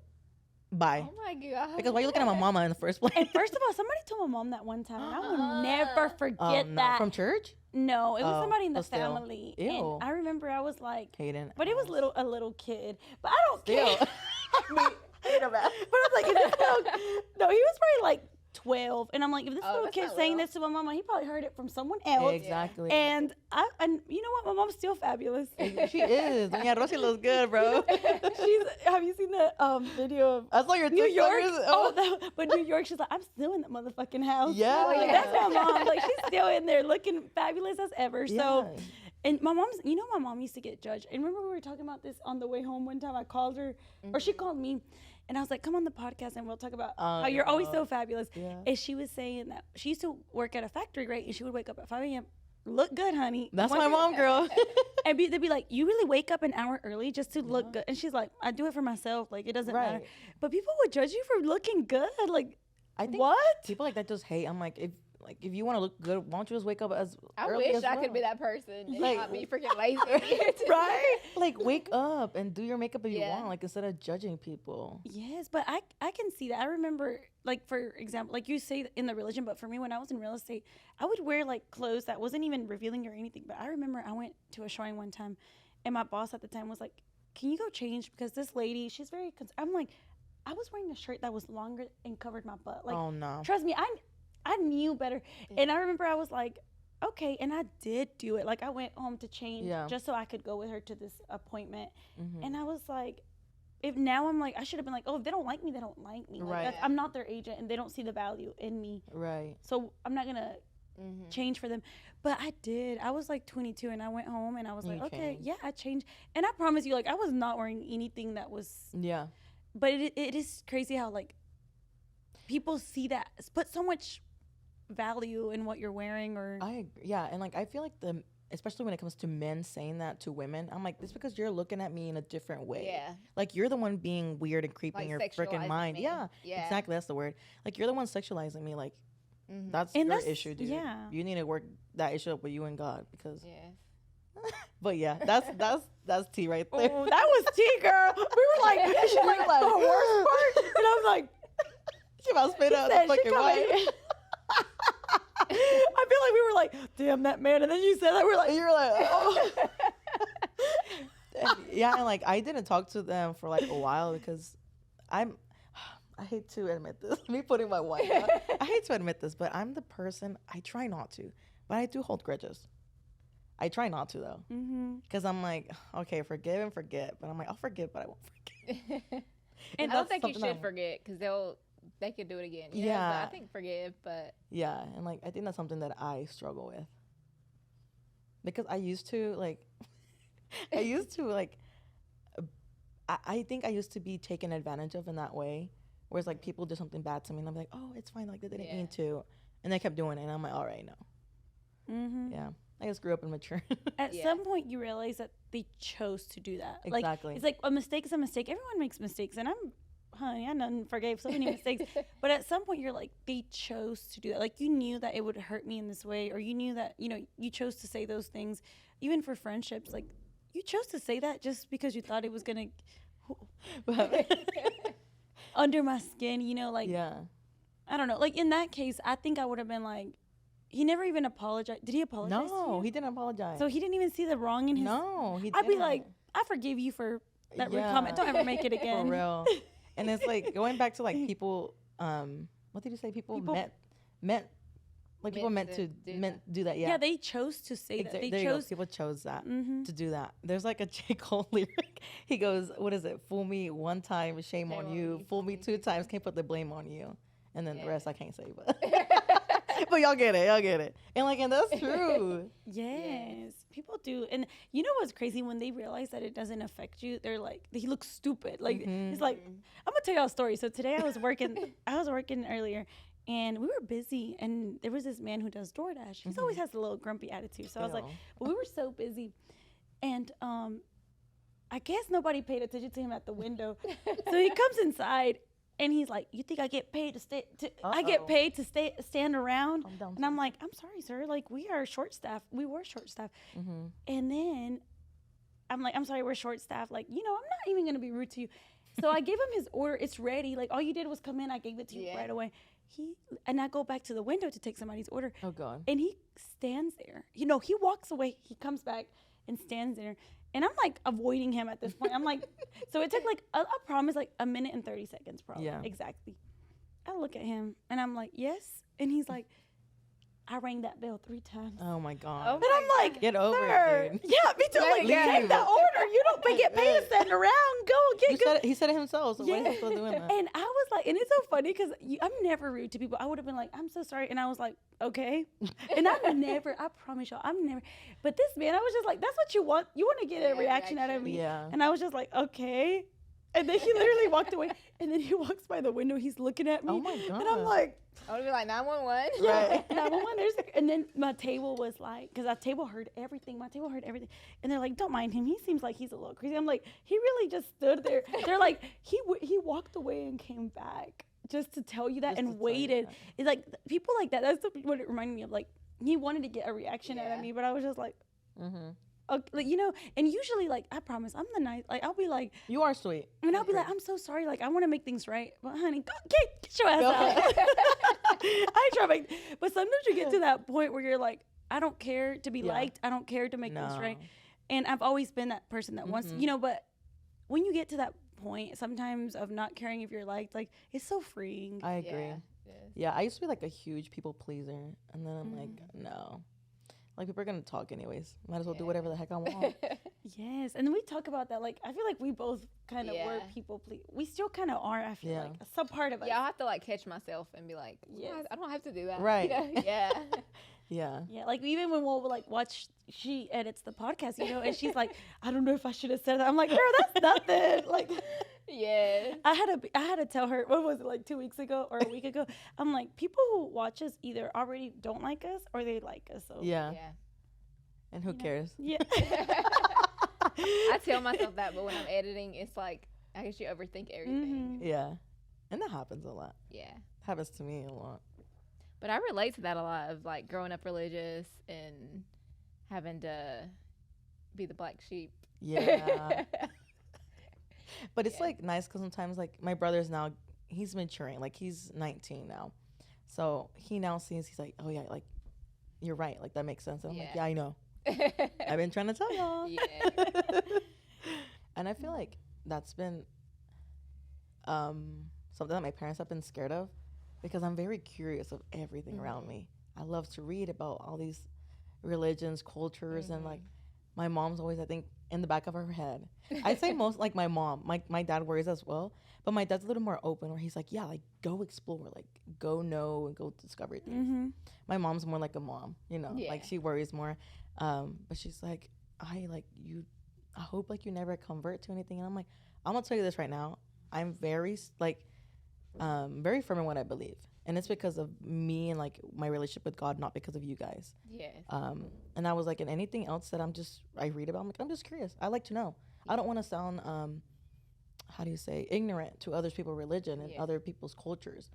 Bye. Oh my God. Because why are you looking at my mama in the first place? And first of all, somebody told my mom that one time, and I will never forget No, that. from church? No, it was Oh, somebody in the but still. family. Ew. And I remember I was like, Hayden. but it was a little kid. But I don't Still. care. But I'm like, if this little, no, he was probably like 12, and I'm like, if this little that's kid's not saying little. this to my mama, he probably heard it from someone else. Exactly. And you know what? My mom's still fabulous. She is. Doña Rosy looks good, bro. Have you seen the video of I saw your New York? TikTokers. But New York, she's like, I'm still in that motherfucking house. Yeah. Like, Yeah. that's my mom. Like, she's still in there looking fabulous as ever. So, Yeah. and my mom used to get judged. And remember we were talking about this on the way home one time. I called her, or she called me, and I was like, come on the podcast and we'll talk about how you're always so fabulous. Yeah. And she was saying that she used to work at a factory, right? And she would wake up at 5 a.m. Look good, honey. That's One my day- mom, girl. And they'd be like, you really wake up an hour early just to look good? And she's like, I do it for myself. Like, it doesn't matter. Right. But people would judge you for looking good. Like, I think what? people like that just hate. I'm like, if you want to look good, why don't you just wake up as I early wish as I well? could be that person and Like- not be freaking lazy. Right? Like, wake up and do your makeup if you Yeah. want, like instead of judging people. Yes, but I can see that. I remember, like, for example, like you say in the religion, but for me, when I was in real estate, I would wear, like, clothes that wasn't even revealing or anything. But I remember I went to a showing one time, and my boss at the time was like, can you go change? Because this lady, she's very, I'm like, I was wearing a shirt that was longer and covered my butt. Like, Oh no. trust me, I knew better. And I remember I was like, okay, and I did do it. Like, I went home to change just so I could go with her to this appointment. And I was like, I'm like, I should have been like, oh, if they don't like me, they don't like me. Like, Right. I'm not their agent, and they don't see the value in me. Right. So I'm not gonna change for them. But I did. I was like 22, and I went home, and I was You like, okay, changed. yeah, I changed. And I promise you, like, I was not wearing anything that was. Yeah. But it is crazy how, like, people see that, put so much value in what you're wearing, or Yeah, and like I feel like especially when it comes to men saying that to women, I'm like, it's because you're looking at me in a different way. Yeah. Like you're the one being weird and creepy Like in your freaking sexualizing mind. me. Yeah. Yeah. Exactly, that's the word. Like you're the one sexualizing me. Like that's And your that's- issue, dude. yeah. You need to work that issue up with you and God because. Yeah. But yeah, that's tea right there. oh, that was tea, girl. We were like, she was like, the worst part, and I was like, She about to spit out the said she fucking coming. wine. I feel like we were like, damn that man, and then you said that, we're like, And you were like, oh. Yeah, and like I didn't talk to them for like a while because I hate to admit this. Me putting my wife out. I hate to admit this, but I'm the person, I try not to, but I do hold grudges. I try not to, though. Because I'm like, okay, forgive and forget. But I'm like, I'll forgive, but I won't forget. And I don't think you should forget, because they could do it again. You know? But I think forgive, but. Yeah, and like, I think that's something that I struggle with. Because I used to, like, I think I used to be taken advantage of in that way. Whereas, like, people do something bad to me, and I'm like, oh, it's fine. Like, they didn't mean to. And they kept doing it, and I'm like, all right, no. Yeah. I just grew up immature. At some point, you realize that they chose to do that. Exactly. Like, it's like a mistake is a mistake. Everyone makes mistakes. And I done forgave so many mistakes. But at some point, you're like, they chose to do that. Like, you knew that it would hurt me in this way. Or you knew that, you chose to say those things. Even for friendships, like, you chose to say that just because you thought it was going to... under my skin, like, I don't know. Like, in that case, I think I would have been like, he never even apologized. Did he apologize? No, he didn't apologize. So he didn't even see the wrong in his... No, he didn't. I'd be like, I forgive you for that rude comment. Don't ever make it again. For real. And it's like, going back to, like, people, what did you say? People meant like, people meant to do that. Yeah, they chose to say that. People chose that to do that. There's like a J. Cole lyric. He goes, what is it? Fool me one time, shame on you. Fool me 2 times, can't put the blame on you. And then the rest I can't say, but but y'all get it. And like, and that's true. Yes, people do. And you know what's crazy? When they realize that it doesn't affect you, they're like, he looks stupid. Like, he's like, I'm gonna tell y'all a story. So today I was working earlier. And we were busy, and there was this man who does DoorDash. He always has a little grumpy attitude. So I was like, but we were so busy. And I guess nobody paid attention to him at the window. So he comes inside, and he's like, you think I get paid to stand around? And I'm like, I'm sorry, sir. Like, we are short-staffed. We were short-staffed. And then I'm like, I'm sorry, we're short-staffed. Like, I'm not even going to be rude to you. So I gave him his order. It's ready. Like, all you did was come in. I gave it to you right away. And I go back to the window to take somebody's order. Oh, God. And he stands there. He walks away. He comes back and stands there. And I'm, like, avoiding him at this point. I'm like, so it took, like, I promise, like, 1 minute and 30 seconds probably. Yeah. Exactly. I look at him, and I'm like, yes. And he's like, I rang that bell 3 times. Oh, my God. And I'm like, get over it, dude. Yeah, me too. Like, take the order. You don't get paid to stand around. Go. He said it himself, so why is he still doing that? And I was like, and it's so funny because I'm never rude to people. I would have been like, I'm so sorry. And I was like, okay. And I promise y'all, I'm never. But this man, I was just like, that's what you want. You want to get a reaction out of me. Yeah. And I was just like, okay. And then he literally walked away. And then he walks by the window. He's looking at me. Oh, my God. And I'm like. I would be like, 911. Yeah, 911. And then my table was like, because our table heard everything. And they're like, don't mind him. He seems like he's a little crazy. I'm like, he really just stood there. They're like, he walked away and came back just to tell you that and waited. It's like, people like that. That's what it reminded me of. Like, he wanted to get a reaction out of me, but I was just like, like, and usually, like, I promise, I'm the nice, like, I'll be like, you are sweet. And I'll be like, I'm so sorry, like, I want to make things right, but honey, get your ass out. I try to make, but sometimes you get to that point where you're like, I don't care to be liked, I don't care to make things right, and I've always been that person that wants, but when you get to that point, sometimes of not caring if you're liked, like, it's so freeing. I agree. Yeah, I used to be like a huge people pleaser, and then I'm like, no. Like, people are going to talk anyways. Might as well do whatever the heck I want. Yes. And then we talk about that. Like, I feel like we both kind of were people please. We still kind of are, I feel like. Some part of us. Yeah, I'll have to, like, catch myself and be like, I don't have to do that. Right. Yeah. Yeah, like, even when we'll, like, watch, she edits the podcast, and she's like, I don't know if I should have said that. I'm like, girl, that's nothing. Like, yeah. I had to tell her, what was it, like 2 weeks ago or a week ago? I'm like, people who watch us either already don't like us or they like us. So yeah. And who cares? Yeah. I tell myself that, but when I'm editing, it's like, I guess you overthink everything. Yeah. And that happens a lot. Yeah. Happens to me a lot. But I relate to that a lot of, like, growing up religious and having to be the black sheep. Yeah. But it's, like, nice because sometimes, like, my brother's now, he's maturing. Like, he's 19 now. So he now sees, he's like, oh, yeah, like, you're right. Like, that makes sense. And I'm like, yeah, I know. I've been trying to tell y'all. Yeah. And I feel like that's been, something that my parents have been scared of, because I'm very curious of everything around me. I love to read about all these religions, cultures, and like my mom's always, I think, in the back of her head. I'd say most like my mom. My dad worries as well, but my dad's a little more open, where he's like, yeah, like go explore, like go know and go discover things. My mom's more like a mom, you know, like she worries more, but she's like, I hope like you never convert to anything. And I'm like, I'm gonna tell you this right now. I'm very very firm in what I believe, and it's because of me and like my relationship with God, not because of you guys. And I was like, in anything else that I read about, I'm like, I'm just curious. I like to know. I don't want to sound how do you say, ignorant to other people's religion and other people's cultures.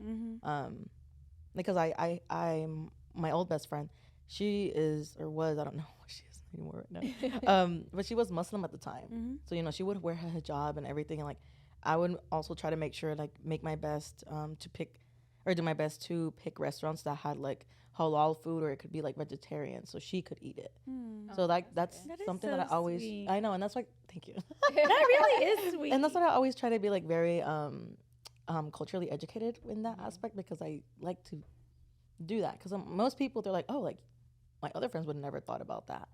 Because I'm my old best friend. She is, or was, I don't know what she is anymore right now. But she was Muslim at the time. So, you know, she would wear her hijab and everything. And like, I would also try to make sure, like, make my best do my best to pick restaurants that had like halal food, or it could be like vegetarian, so she could eat it. So that's something that I always, sweet. I know, and that's like, thank you. That really is sweet. And that's what I always try to be, like, very culturally educated in that aspect, because I like to do that. Because most people, they're like, oh, like my other friends would have never thought about that.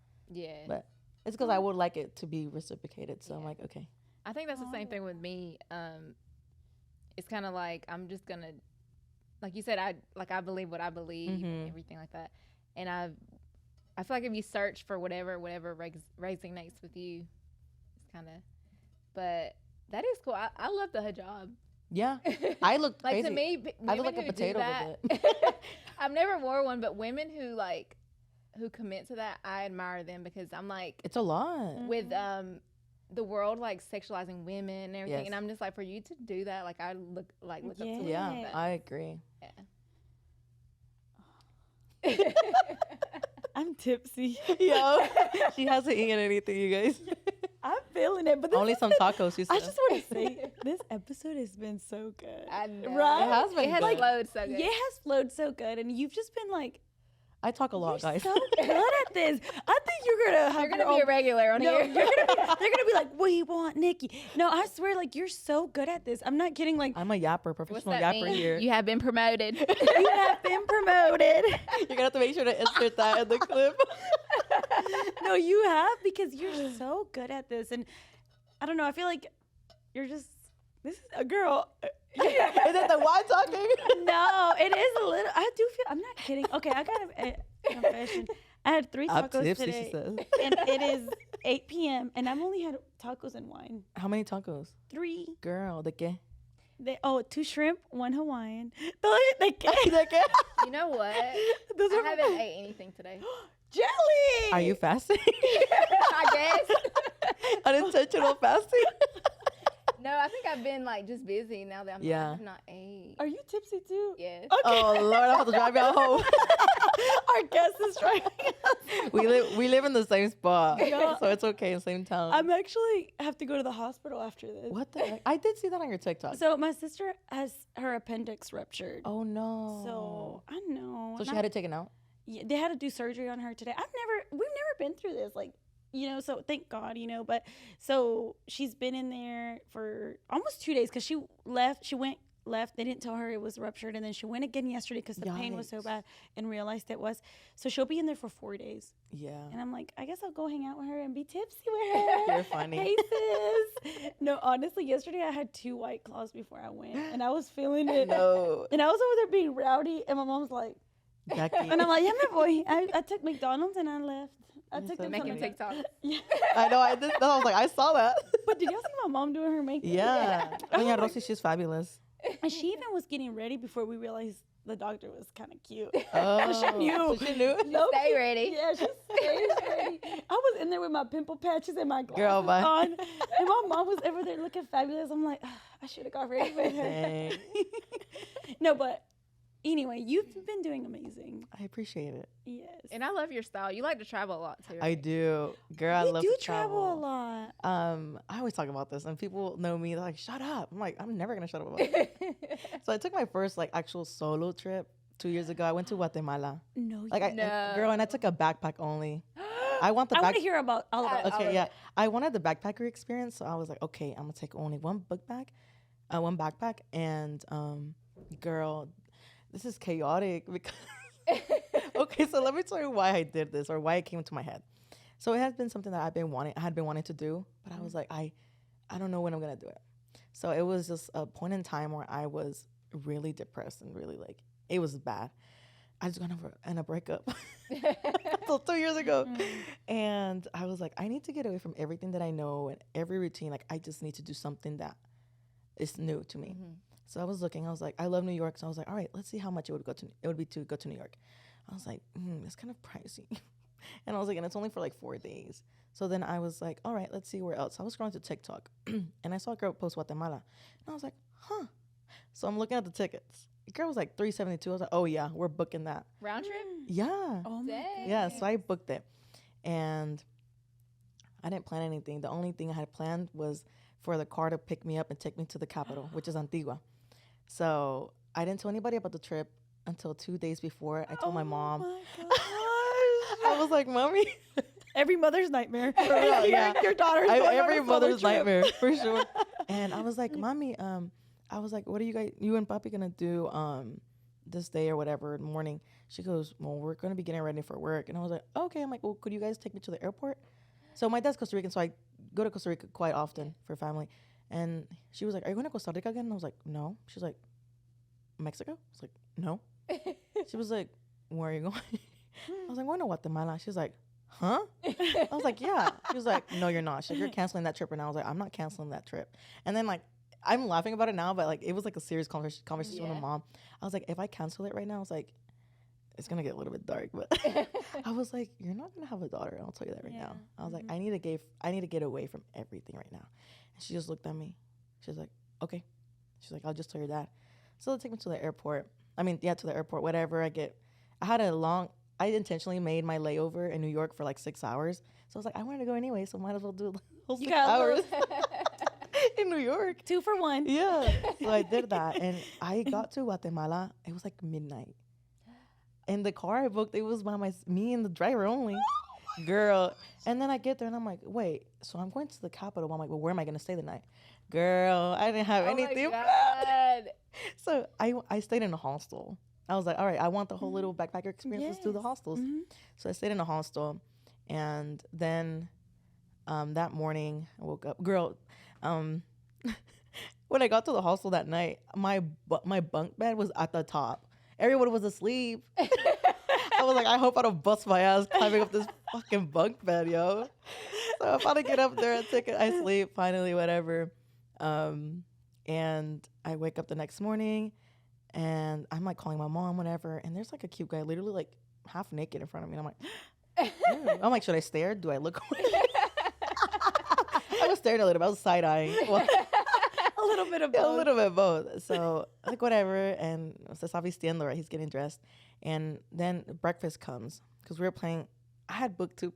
But it's because I would like it to be reciprocated. So I'm like, okay. I think that's the same thing with me. It's kind of like, I'm just gonna, like you said, I believe what I believe and everything like that. And I feel like if you search for whatever resonates with you, it's kind of, but that is cool. I love the hijab. Yeah, I look like crazy. To me, I look like a potato with it. I've never wore one, but women who commit to that, I admire them, because I'm like, it's a lot with the world like sexualizing women and everything, and I'm just like, for you to do that, like I look up to you. Yeah, I agree. Yeah. I'm tipsy. Yo, she hasn't eaten anything, you guys. I'm feeling it, but only some tacos. She said. I just want to say, this episode has been so good. I know. Right? It has been. It has good. flowed so good. Yeah, it has flowed so good, and you've just been like, I talk a lot, you're guys. so good at this. I think you're gonna be a regular on here. They're gonna be like, we want Nikki. No, I swear, like, you're so good at this. I'm not kidding. Like, I'm a yapper, professional What's that yapper mean? here. You have been promoted. you have been promoted. You're gonna have to make sure to insert that in the clip. No, you have, because you're so good at this, and I don't know. I feel like you're just. This is a girl. Is it the wine talking? No, it is a little. I do feel. I'm not kidding. Okay, I got a confession. I had 3 I'm tacos tipsy, today, she says. and it is 8 p.m. and I've only had tacos and wine. How many tacos? 3. Girl, de qué? 2 shrimp, 1 Hawaiian. De qué? You know what? Those I are haven't ate anything today. jelly. Are you fasting? I guess. Unintentional fasting? No, I think I've been like just busy now that I've not ate. Are you tipsy too? Yes. Okay. Oh Lord, I'm about to drive y'all home. Our guest is driving us. We live in the same spot, Yeah. so it's okay, same town. I'm actually have to go to the hospital after this. What the heck? I did see that on your TikTok. So my sister has her appendix ruptured. Oh no. So I know. So she had it taken out? Yeah, they had to do surgery on her today. We've never been through this, like, you know, so thank God, you know, but so she's been in there for almost 2 days, because she left, they didn't tell her it was ruptured, and then she went again yesterday because the pain was so bad and realized it was. So she'll be in there for 4 days. Yeah. And I'm like, I guess I'll go hang out with her and be tipsy with her. You're funny. Hey, sis. No, honestly, yesterday I had 2 White Claws before I went, and I was feeling it. No. And I was over there being rowdy, and my mom's like, Jackie. and I'm like, yeah, my boy. I took McDonald's and I left. I took them Making something. TikTok. Yeah. I know, I did. I was like, I saw that. But did y'all see my mom doing her makeup? Yeah. Doña Rosy, she's fabulous. And she even was getting ready before we realized the doctor was kind of cute. Oh, she knew. So she knew. Stay ready. Yeah, she stays ready. I was in there with my pimple patches and my glasses Girl, bye. on. And my mom was over there looking fabulous. I'm like, I should have got ready with her. Dang. No, but anyway, you've been doing amazing. I appreciate it. Yes. And I love your style. You like to travel a lot too. I do. Girl, I you love do to travel a lot. I always talk about this, and people know me. They're like, shut up. I'm like, I'm never going to shut up about it. So I took my first, like, actual solo trip 2 years ago. I went to Guatemala. No, Like, girl, and I took a backpack only. I want I want to hear about all of that. Okay, yeah. I wanted the backpacker experience, so I was like, okay, I'm gonna take only one book bag. one backpack, and girl, this is chaotic because okay, so let me tell you why I did this or why it came into my head. So it has been something that I had been wanting to do, but I was like, I don't know when I'm gonna do it. So it was just a point in time where I was really depressed and really like it was bad. I just got in a breakup so 2 years ago, and I was like, I need to get away from everything that I know and every routine. Like I just need to do something that is new to me. So I was looking. I was like, I love New York. So I was like, all right, let's see how much it would be to go to New York. I was like, it's kind of pricey. And I was like, and it's only for like 4 days. So then I was like, all right, let's see where else. I was scrolling to TikTok and I saw a girl post Guatemala. And I was like, huh. So I'm looking at the tickets. The girl was like $372. I was like, oh yeah, we're booking that. Round trip? Yeah. Oh my God. Yeah, so I booked it. And I didn't plan anything. The only thing I had planned was for the car to pick me up and take me to the capital, which is Antigua. So I didn't tell anybody about the trip until 2 days before. I told my mom. My gosh. I was like, Mommy. Every mother's nightmare. For real, yeah. Your daughter's going on every a solo mother's trip. nightmare, for sure. And I was like, Mommy, I was like, what are you and Papi gonna do this day or whatever in the morning? She goes, well, we're gonna be getting ready for work. And I was like, okay. I'm like, well, could you guys take me to the airport? So my dad's Costa Rican, so I go to Costa Rica quite often for family. And she was like, are you going to Costa Rica again? And I was like, no. She's like, Mexico? I was like, no. She was like, where are you going? I was like, going to Guatemala. She was like, huh? I was like, yeah. She was like, no, you're not. She's like, you're canceling that trip. And I was like, I'm not canceling that trip. And then like, I'm laughing about it now, but like, it was like a serious conversation with my mom. I was like, if I cancel it right now, I was like, it's going to get a little bit dark, but I was like, you're not going to have a daughter. I'll tell you that right now. I was like, I need to get away from everything right now. And she just looked at me. She was like, okay. She's like, I'll just tell your dad. So they take me to the airport. To the airport, whatever. I intentionally made my layover in New York for like 6 hours. So I was like, I wanted to go anyway, so might as well do those 6 hours in New York. 2 for 1. Yeah. So I did that. And I got to Guatemala. It was like midnight. And the car I booked, it was by me and the driver only. Girl. And then I get there and I'm like, wait, so I'm going to the capital. I'm like, well, where am I going to stay the night? Girl, I didn't have anything planned. So I stayed in a hostel. I was like, all right, I want the whole little backpacker experience. Let's do the hostels. So I stayed in a hostel. And then that morning I woke up. Girl, when I got to the hostel that night, my bunk bed was at the top. Everyone was asleep. I was like, I hope I don't bust my ass climbing up this fucking bunk bed, yo. So I finally get up there, I sleep, finally, whatever. And I wake up the next morning, and I'm like calling my mom, whatever. And there's like a cute guy, literally like half naked in front of me. And I'm like, should I stare? Do I look away? I was staring a little bit. I was side eyeing. Well, A little bit of both. a little bit of both. So like whatever, and so está vistiendo, right? He's getting dressed, and then breakfast comes because we were playing. I had booked to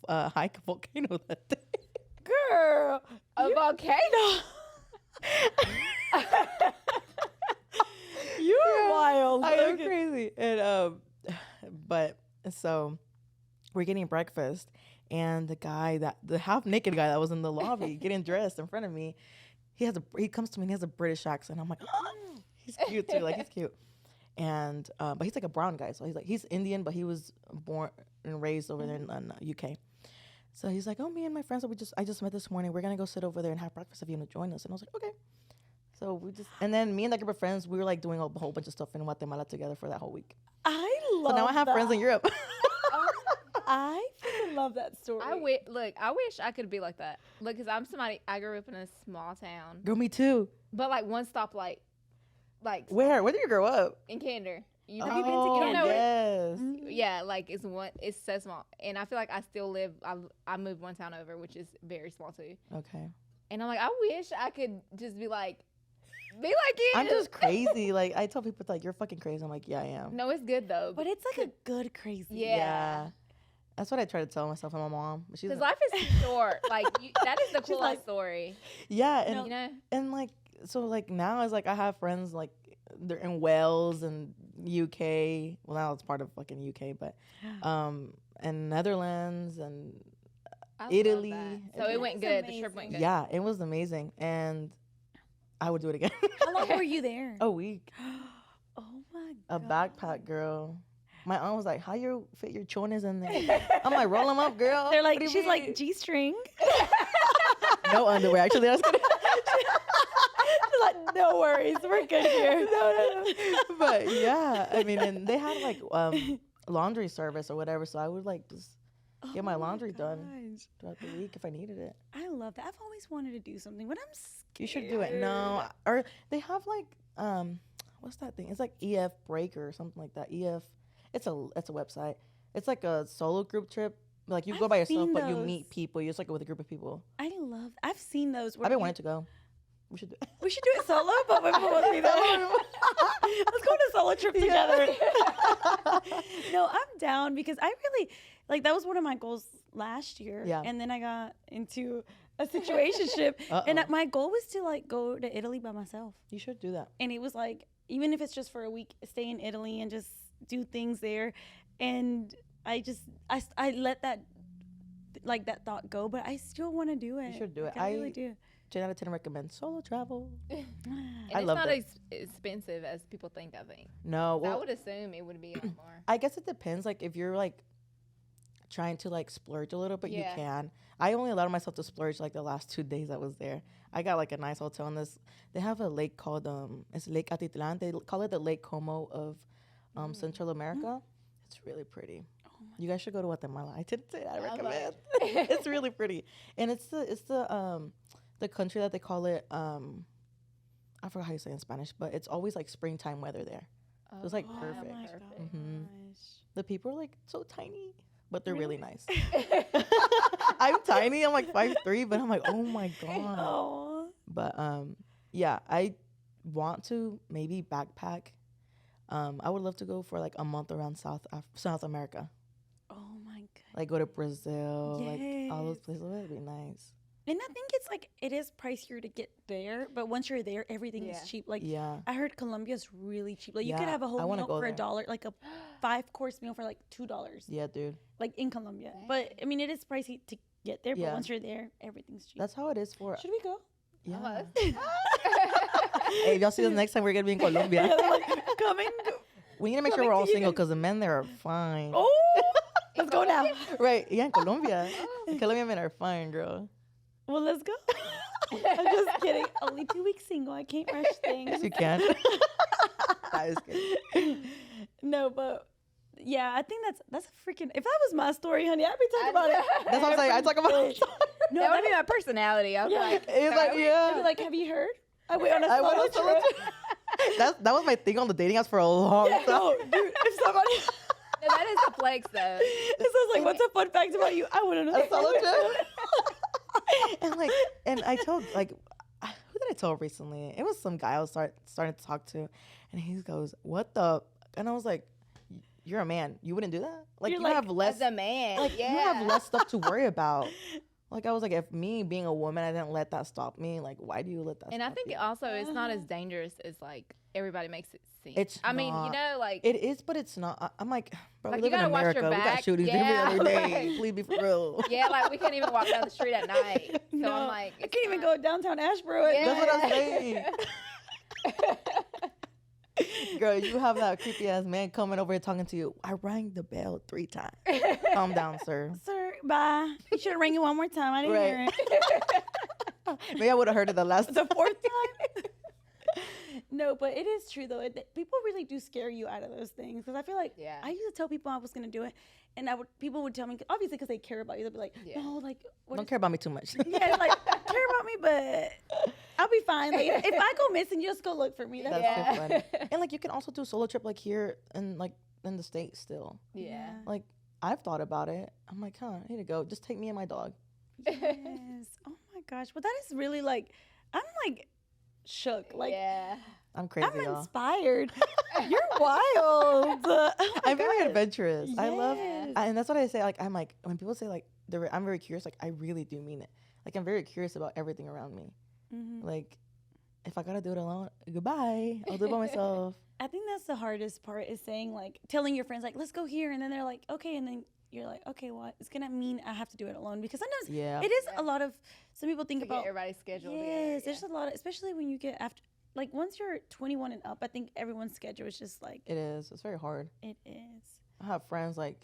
hike a volcano that day. Girl, A volcano? You're wild. I am crazy. And but so we're getting breakfast, and the half naked guy that was in the lobby getting dressed in front of me, he comes to me and he has a British accent. I'm like, oh, he's cute too. Like he's cute. And but he's like a brown guy, so he's Indian, but he was born and raised over there in UK. So he's like, oh, me and my friends that I just met this morning, we're gonna go sit over there and have breakfast if you want to join us. And I was like, okay. So and then me and that group of friends, we were like doing a whole bunch of stuff in Guatemala together for that whole week. I love So now I have friends in Europe. I freaking love that story. I wish I could be like that. Look, because I grew up in a small town. Girl, me too. But like one stoplight. Like Where did you grow up? in Gander. You Have you been to Gander? Yes. Yeah, like it's so small. And I feel like I still live, I moved one town over, which is very small too. Okay. And I'm like, I wish I could just be like you. I'm just crazy. Like I tell people like, you're fucking crazy. I'm like, yeah, I am. No, it's good though. But it's like a good crazy. Yeah. That's what I try to tell myself and my mom. But she's Because like, life is short. Like that is the coolest like, story. yeah, and You know? and like so like now it's like I have friends like they're in Wales and UK. Well, now it's part of fucking UK, but and Netherlands and I love Italy. that. So it went That's good. The trip went good. Yeah, it was amazing. And I would do it again. How long were you there? A week. Oh my A god. backpack, girl. My aunt was like, "How you fit your chones in there?" I'm like, "Roll them up, girl." They're What like, do you she's like mean? G-string. No underwear. Actually, I was kidding. She's like, no worries, we're good here. No. But yeah, I mean, and they had like laundry service or whatever, so I would like just get my laundry done gosh. throughout the week if I needed it. I love that. I've always wanted to do something, but I'm scared. You should do it. No, or they have like what's that thing? It's like EF Breaker or something like that. EF, it's a website. It's like a solo group trip. Like you go I've by yourself, seen but you those. meet people. You're just like with a group of people. I love. I've seen those. Where I've been you- wanting to go. We should do it. We should do it solo, but we're both be there. Let's go on a solo trip together. No, I'm down because I really like that was one of my goals last year. Yeah. And then I got into a situationship, and my goal was to like go to Italy by myself. You should do that. And it was like, even if it's just for a week, stay in Italy and just do things there. And I let that like that thought go, but I still want to do it. You should do it. Like, I really do. 10 out of 10 recommend solo travel. And I it's love not that. expensive as people think, I think. No, I well, would assume it would be a lot more. I guess it depends. Like if you're like trying to like splurge a little bit, you Yeah. can. I only allowed myself to splurge like the last 2 days I was there. I got like a nice hotel in this. They have a lake called it's Lake Atitlan. They call it the Lake Como of Central America. It's really pretty. You guys should go to Guatemala. I didn't say that. I recommend. It's really pretty, and it's the country that they call it. I forgot how you say it in Spanish, but it's always like springtime weather there. So it's like perfect. Oh my Perfect. Mhm. gosh. The people are like so tiny, but they're really nice. I'm tiny. I'm like 5'3", but I'm like, oh my god. Oh. But yeah, I want to maybe backpack. I would love to go for like a month around South America. Oh my god. Like go to Brazil, like all those Yes. places. That would be nice. And I think it's like it is pricier to get there, but once you're there, everything Yeah. is cheap. Like Yeah. I heard Colombia's really cheap. Like you could Yeah, have a I whole wanna meal go for there. $1, like a 5-course meal for like $2. Yeah, dude. Like in Colombia. But I mean, it is pricey to get there. But Yeah. once you're there, everything's cheap. That's how it is for. Should we go? Yeah. Almost. Hey, if y'all see us next time, we're gonna be in Colombia. Yeah, they're like, coming. We need to make sure Coming we're to all you single guys. because the men there are fine. Oh, let's go now. Right? Yeah, in Colombia. Colombian men are fine, girl. Well, let's go. I'm just kidding. Only 2 weeks single. I can't rush things. Yes, you can. That is good. No, but yeah, I think that's a freaking. If that was my story, honey, I'd be talking about it. That's what I'm saying. I talk about it. No, That would that'd be my personality. I was Yeah. like, It's like, I'd be yeah. like, have you heard? I went on a I solo went on a solo trip. That was my thing on the dating apps for a long time. No, dude, if somebody. no, that is a flex though. It sounds like, what's a fun fact about you? I went on a A solo trip. and I told like, who did I tell recently? It was some guy I was starting to talk to, and he goes, "What the?" And I was like, "You're a man. You wouldn't do that. Like You're you like, have less. As a man, Like yeah. you have less stuff to worry about." Like I was like, if me being a woman, I didn't let that stop me. Like, why do you let that? And I stop think you? also it's not as dangerous as like everybody makes it seem. It's I mean, you not. know, like It is, but it's not. I'm like, bro, Like, we you live in gotta watch your America. We got back. shootings Yeah, every other day. like- Please be for real. yeah, like we can't even walk down the street at night. So No, I'm like, I it's can't even not- go downtown Ashboro. Yeah. That's what I'm saying. Girl, you have that creepy ass man coming over here talking to you. I rang the bell 3 times. Calm down, sir. Sir, bye. You should have rang it one more time. I didn't hear it. Maybe I would have heard it the last The 4th time. No, but it is true though. People really do scare you out of those things because I feel like Yeah. I used to tell people I was gonna do it, and people would tell me obviously because they care about you. They'll be like, Yeah. no, like what Don't is- care about me too much. Yeah, like care about me, but I'll be fine. Like if I go missing, just go look for me. That's That's all. so funny. And like you can also do a solo trip like here in the States still. yeah. Like I've thought about it. I'm like, I need to go. Just take me and my dog. Yes. Oh my gosh. Well, that is really like I'm like shook. Like yeah. I'm crazy, I'm y'all. inspired. You're wild. Oh my I'm very God. adventurous. I love, Yes. and that's what I say. Like I'm like when people say like I'm very curious. Like I really do mean it. Like I'm very curious about everything around me. Mhm. Like if I gotta do it alone, goodbye. I'll do it by myself. I think that's the hardest part is saying like telling your friends like let's go here, and then they're like okay, and then you're like okay, well it's gonna mean I have to do it alone because sometimes it is a lot of. Some people think about everybody's schedule. Yes, there's a lot of, especially when you get after like once you're 21 and up. I think everyone's schedule is just like it is. It's very hard. It is. I have friends like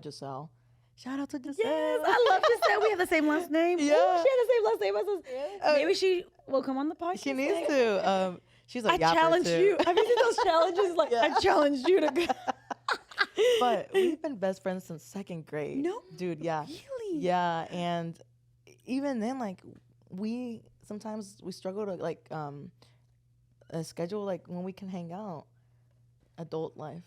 Giselle. Shout out to Giselle. Yes, I love Giselle. We have the same last name. Yeah. Ooh, she had the same last name as us. Maybe she will come on the podcast. She needs to. She's like, I challenge you. Have you seen those challenges? Like, I challenged you to go. But we've been best friends since 2nd grade. No. Dude, yeah. Really? Yeah, and even then, like, sometimes we struggle to, like, schedule, like, when we can hang out. Adult life.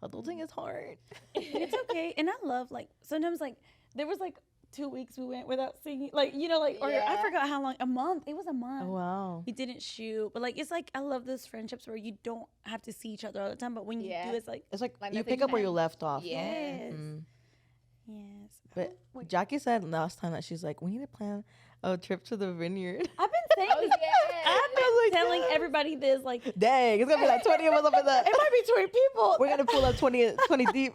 Adulting is hard. It's okay. And I love, like, sometimes, like, there was, like, 2 weeks we went without seeing, like, you know, like, or I forgot how long, a month. It was a month. Oh, wow. We didn't shoot. But, like, it's like, I love those friendships where you don't have to see each other all the time. But when you do, it's like you pick up where you left off. Yes. Mm-hmm. Yes. But Jackie said last time that she's like, we need to plan a trip to the vineyard. I've been saying I've been telling everybody this, like, dang, it's gonna be like 20 of us up in that. It might be 20 people. We're gonna pull up 20 deep.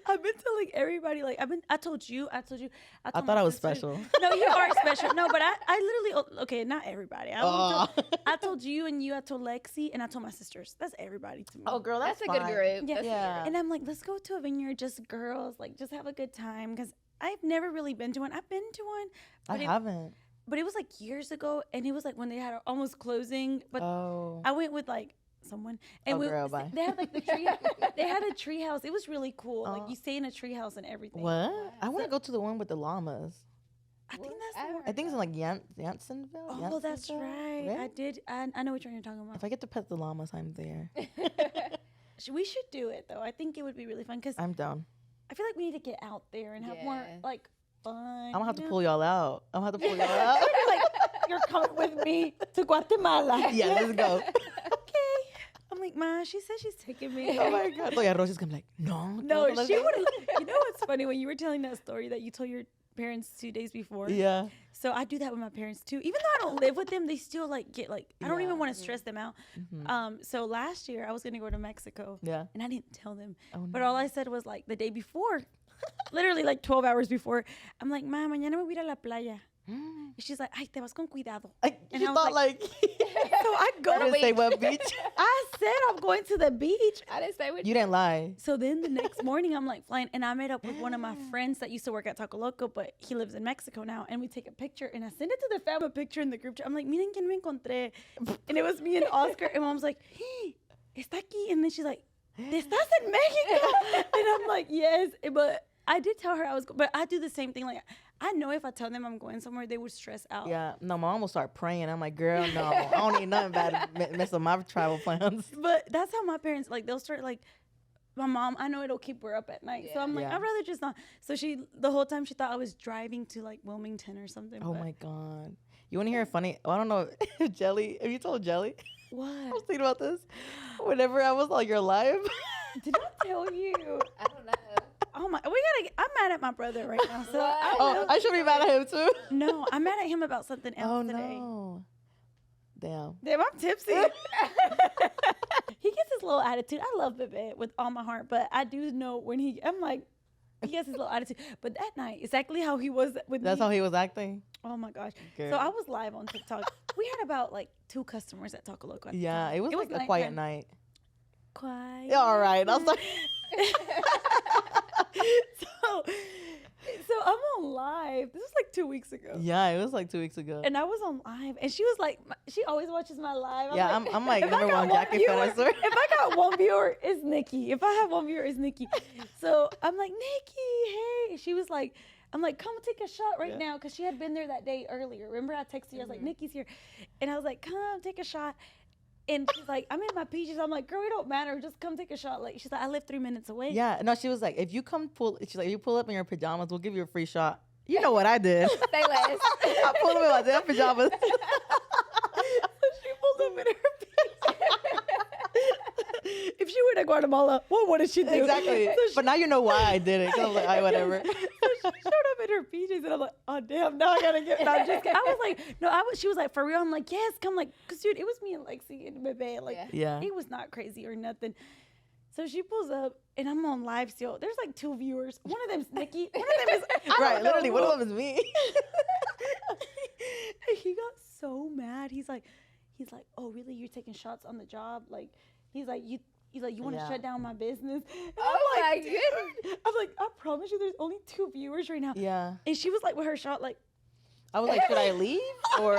I've been telling everybody, like, I told you. I thought I was special. No, you are special. No, but I literally, okay, not everybody. I told you, I told Lexi, and I told my sisters. That's everybody to me. Oh, girl, that's a good group. Yeah. And I'm like, let's go to a vineyard, just girls, like, just have a good time. Because I've never really been to one. I've been to one. I haven't. But it was like years ago, and it was like when they had almost closing. But I went with like someone, and bye. They had like the tree. They had a tree house. It was really cool. Like you stay in a tree house and everything. What? I want to go to the one with the llamas. I think that's the one. I think it's in like Yansonville. Oh, that's right. I did. I know which one you're talking about. If I get to pet the llamas, I'm there. We should do it though. I think it would be really fun because I'm down. I feel like we need to get out there and have more like fun. I'm gonna have to pull y'all out. Like, you're coming with me to Guatemala. Yeah, let's go. Okay. I'm like, Ma, she said she's taking me. Oh my God. Look, Rosie's gonna be like, no. She would. You know what's funny? When you were telling that story that you told your parents 2 days before. Yeah. So I do that with my parents too. Even though I don't live with them, they still like get like, I don't even want to stress them out. Mm-hmm. So last year I was going to go to Mexico. Yeah. And I didn't tell them. Oh, no. But all I said was like the day before, literally like 12 hours before, I'm like, Ma, mañana me voy a ir a la playa. And she's like, ay, te vas con cuidado. And she thought like so I go to say what beach? I said I'm going to the beach. I didn't say what you didn't lie. So then the next morning I'm like flying, and I met up with one of my friends that used to work at Taco Loco, but he lives in Mexico now, and we take a picture, and I send it to the family, picture in the group chat. I'm like, miren quien me encontré. And it was me and Oscar, and Mom's like, hey, está aquí. And then she's like, ¿te estás en Mexico? And I'm like, yes. But I did tell her I was, but I do the same thing. Like, I know if I tell them I'm going somewhere, they would stress out. Yeah. No, my mom will start praying. I'm like, girl, no. I don't need nothing bad to mess up my travel plans. But that's how my parents, like, they'll start, like, my mom, I know it'll keep her up at night. Yeah. So I'm like, I'd rather just not. So the whole time she thought I was driving to, like, Wilmington or something. Oh, my God. You want to hear a funny, I don't know, Jelly, have you told Jelly? What? I was thinking about this. Whenever I was on your live. Did I tell you? I don't know. Oh my! I'm mad at my brother right now. So I should be mad at him too. No, I'm mad at him about something else today. No. Damn, I'm tipsy. He gets his little attitude. I love Bebe with all my heart, but I do know when I'm like, he has his little attitude. But that night, exactly how he was with me. That's how he was acting. Oh my gosh! Girl. So I was live on TikTok. We had about like 2 customers at Taco Loco. Yeah, it was like a quiet night. Quiet. Yeah, all right. I was like. So I'm on live. This was like 2 weeks ago. Yeah, it was like 2 weeks ago. And I was on live, and she was like, she always watches my live. I'm like number one Jackie fan. If I got one viewer, it's Nikki. If I have one viewer, it's Nikki. So I'm like, Nikki, hey. She was like, I'm like, come take a shot right now, because she had been there that day earlier. Remember, I texted you. I was like, Nikki's here, and I was like, come take a shot. And she's like, I'm in my PJs. I'm like, girl, it don't matter. Just come take a shot. Like, she's like, I live 3 minutes away. Yeah. No, she was like, if you she's like, if you pull up in your pajamas, we'll give you a free shot. You know what I did? Say less. I pulled up in my damn pajamas. So she pulled up in her PJs. If she would to Guatemala. Well, what did she do? Exactly. But now you know why I did it. 'Cause I was like, whatever. So she showed up in her PJs, and I'm like, oh damn, now I gotta get. No, I'm just kidding. I was like, no, she was like, for real. I'm like, yes, come, like, cause dude, it was me and Lexi and Bebe, like, Yeah. it was not crazy or nothing. So she pulls up, and I'm on live still. There's like 2 viewers. One of them's Nikki. One of them is Right, literally, one of them is me. And he got so mad. He's like, oh really? You're taking shots on the job? Like, he's like, you want to shut down my business? And Oh I'm my like, goodness. I'm like, I promise you, there's only 2 viewers right now. Yeah. And she was like, with her shot, like, I was like, should I leave? Or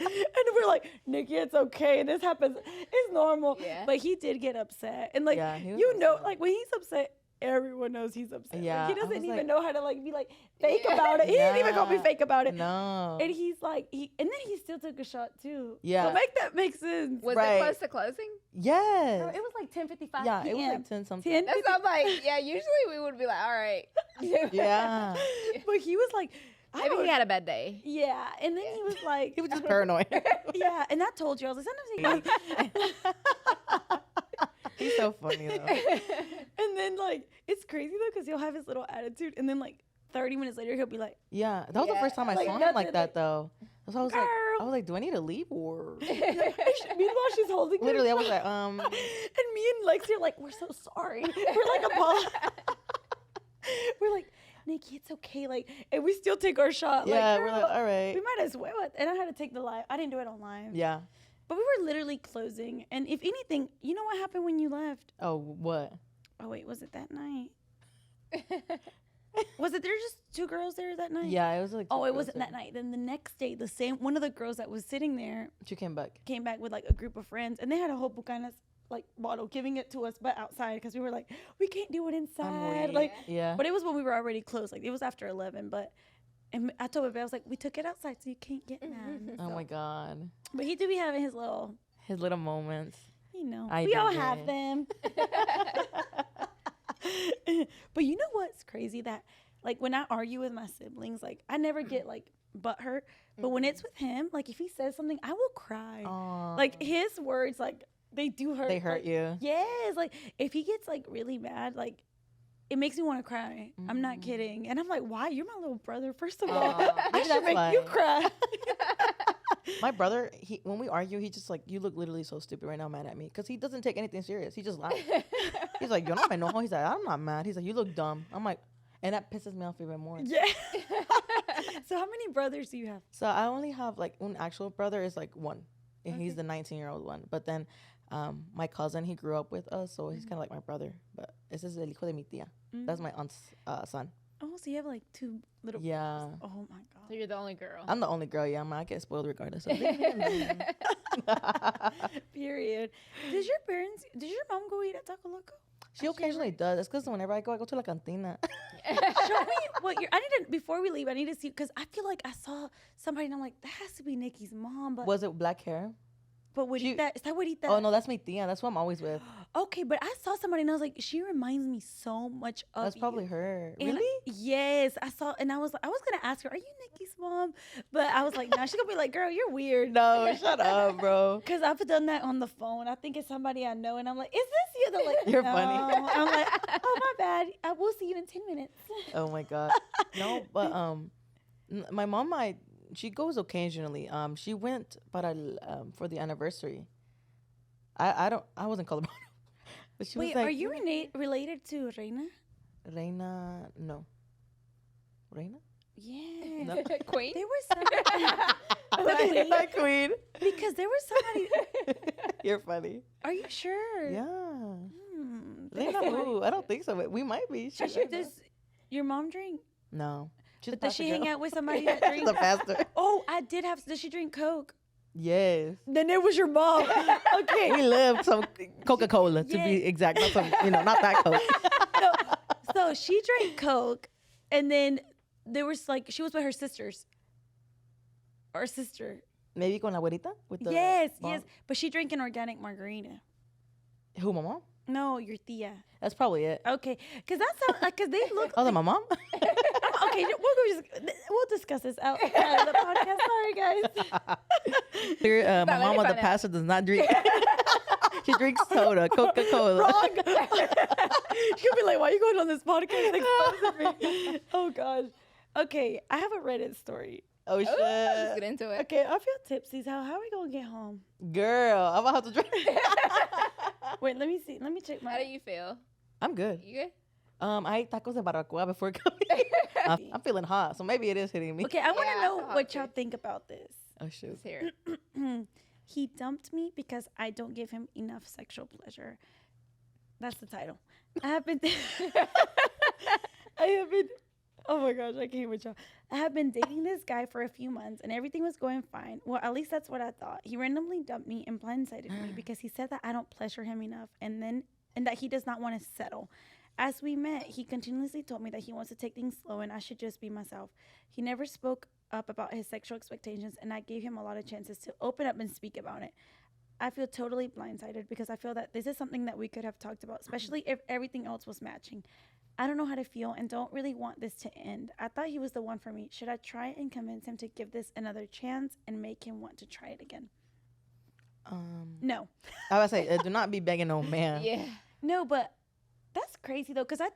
and we're like, Nikki, it's okay. This happens. It's normal. Yeah. But he did get upset. And like, Yeah, he was you know, upset. like when he's upset, everyone knows he's upset. Yeah, Like, he I doesn't was even like- know how to like be like fake Yeah. about it. He didn't even call me Yeah. fake about it. no. And he's like, and then he still took a shot too. Yeah. So make that make sense. Was Right. it close to closing? Yes. It was like 10:55 Yeah, p.m. it was like 10 something. 10. That's not like, yeah, usually we would be like, all right. Yeah. But he was like, Maybe he had a bad day. yeah. And then he was like, He was just paranoid. yeah. And I told you, I was like, sometimes He's so funny though. and then like, it's crazy though, because he'll have his little attitude. And then like 30 minutes later, he'll be like, Yeah, that was the Yeah, first time I like saw him nothing, like that like, though. So girl. I was like, do I need to leave or? meanwhile, she's holding Literally, I her was like, and me and Lexi are like, we're so sorry. We're like, we're like, Nikki, it's okay. Like, and we still take our shot. yeah, like, we're girl, like, all right. we might as well. And I had to take the live. I didn't do it on live. Yeah. But we were literally closing. And if anything, you know what happened when you left? Oh, what? Oh, wait, was it that night? Was it there just 2 girls there that night? Yeah, it was like. Oh, it wasn't that night. Then the next day, one of the girls that was sitting there She came back. came back with like a group of friends, and they had a whole bucanas like bottle, giving it to us, but outside, because we were like, we can't do it inside. weak. Like, Yeah. but it was when we were already closed. Like, it was after 11. But and I told Bebe, I was like, we took it outside, so you can't get mad. Oh my God. But he do be having his little, His little moments. you know, I we all dig have it. them. But you know what's crazy? That like when I argue with my siblings, like I never get like butthurt. But when it's with him, like if he says something, I will cry. Aw. Like his words, like they do hurt. They hurt like, you. Yes, like if he gets like really mad, like it makes me want to cry. I'm not kidding. And I'm like, why? You're my little brother. First of all, Aw, I maybe should that's make you why. cry. My brother, when we argue, he just like, you look literally so stupid right now, mad at me, because he doesn't take anything serious. He just laughs. He's like, yo no me enojo. He's like, I'm not mad. He's like, you look dumb. I'm like, and that pisses me off even more. Yeah. So how many brothers do you have? So I only have like one actual brother is like one, and he's the 19-year-old one. But then my cousin, he grew up with us, so he's kind of like my brother. But ese es el hijo de mi tía. That's my aunt's son. Oh, so you have like 2 little Yeah. brothers. Oh my So god. you're the only girl. I'm the only girl. Yeah, I get spoiled regardless. So Period. Does your mom go eat at Taco Loco? she occasionally does. It's because whenever I go to la cantina. Show me what I need to, before we leave, I need to see, because I feel like I saw somebody and I'm like, that has to be Nikki's mom. But Was it black hair? is that Juanita? Oh no, that's my tia. That's what I'm always with. Okay, but I saw somebody and I was like, she reminds me so much of That's probably you. her. And Really? yes, I saw, and I was gonna ask her, are you Nikki's mom? But I was like, nah, she's gonna be like, girl, you're weird. No, shut up, bro. Because I've done that on the phone. I think it's somebody I know, and I'm like, is this you? They're like, You're no. funny. I'm like, oh, my bad. I will see you in 10 minutes. Oh my god. No, but my mom, she goes occasionally. She went for the anniversary. I wasn't called about it. But she Wait, was like, are you related to Reina? Reina? No. Reina? Yeah. No. Queen? There was somebody. Hi, Queen. Because there was somebody. You're funny. Are you sure? Yeah. Reina Who? I don't think so. But we might be. Does your mom drink? No. She's But does she hang out with somebody that She's drinks? a pastor. Oh, I did have. Does she drink Coke? Yes. Then it was your mom. Okay. We love some Coca-Cola, to Yes. be exact. Not some, not that Coke. No, so she drank Coke, and then there was like, she was with her sisters. Or sister. Maybe con la abuelita? With the Yes, mom? yes. But she drank an organic margarita. Who, my mom? No, your tia. That's probably it. Okay, because that sounds like, because they look. Oh, that my mom? Okay, we'll discuss this outside of the podcast. Sorry, guys. My let mom me or the find out. pastor does not drink. She drinks soda, Coca-Cola. Wrong. She'll be like, why are you going on this podcast exposing me? Oh, gosh. Okay, I have a Reddit story. Oh, shit. Let's get into it. Okay, I feel tipsy. How are we going to get home? Girl, I'm about to drink. Wait, let me see. Let me check my... How do you feel? I'm good. You good? I ate tacos de barbacoa before coming. I'm feeling hot, so maybe it is hitting me. Okay, I want to Yeah, I know feel hot what too. y'all think about this. Oh, shoot. Let's hear it. He dumped me because I don't give him enough sexual pleasure. That's the title. I have been... Oh my gosh, I can't with y'all. I have been dating this guy for a few months and everything was going fine. Well, at least that's what I thought. He randomly dumped me and blindsided me because he said that I don't pleasure him enough and that he does not want to settle. As we met, he continuously told me that he wants to take things slow and I should just be myself. He never spoke up about his sexual expectations and I gave him a lot of chances to open up and speak about it. I feel totally blindsided because I feel that this is something that we could have talked about, especially if everything else was matching. I don't know how to feel and don't really want this to end. I thought he was the one for me. Should I try and convince him to give this another chance and make him want to try it again? No. I would say, do not be begging no man. Yeah. No, but that's crazy though, because I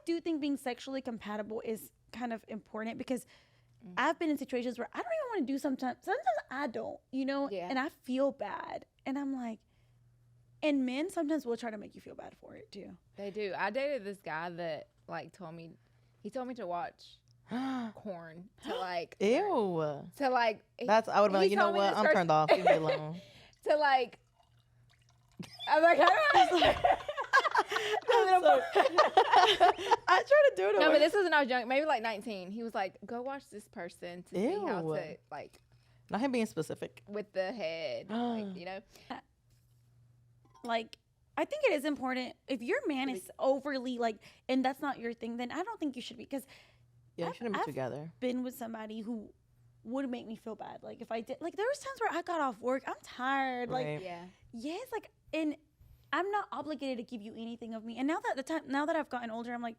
do think being sexually compatible is kind of important because I've been in situations where I don't even want to do sometimes I don't, Yeah. and I feel bad. And I'm like, and men sometimes will try to make you feel bad for it too. They do. I dated this guy that told me to watch porn to Ew. to That's, I would be like, he you know told me what? this I'm person- turned off. Leave me alone. to I'm like, I don't know. I try to do it. No, but this was when I was young, maybe 19. He was like, go watch this person to see how Ew. to Not him being specific. with the head, Like, I think it is important if your man is overly and that's not your thing, then I don't think you should be, because Yeah, you shouldn't be I've together. been with somebody who would make me feel bad. Like if I did, there was times where I got off work, I'm tired, Right. Yeah. yes, and I'm not obligated to give you anything of me. And now that I've gotten older, I'm like,